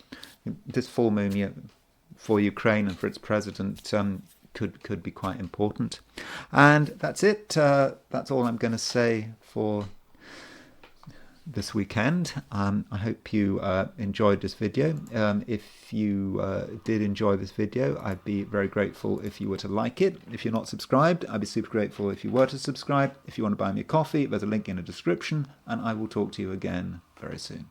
this full moon for Ukraine and for its president could be quite important. And that's it. That's all I'm going to say for this weekend. I hope you enjoyed this video. If you did enjoy this video, I'd be very grateful if you were to like it. If you're not subscribed, I'd be super grateful if you were to subscribe. If you want to buy me a coffee, there's a link in the description, and I will talk to you again very soon.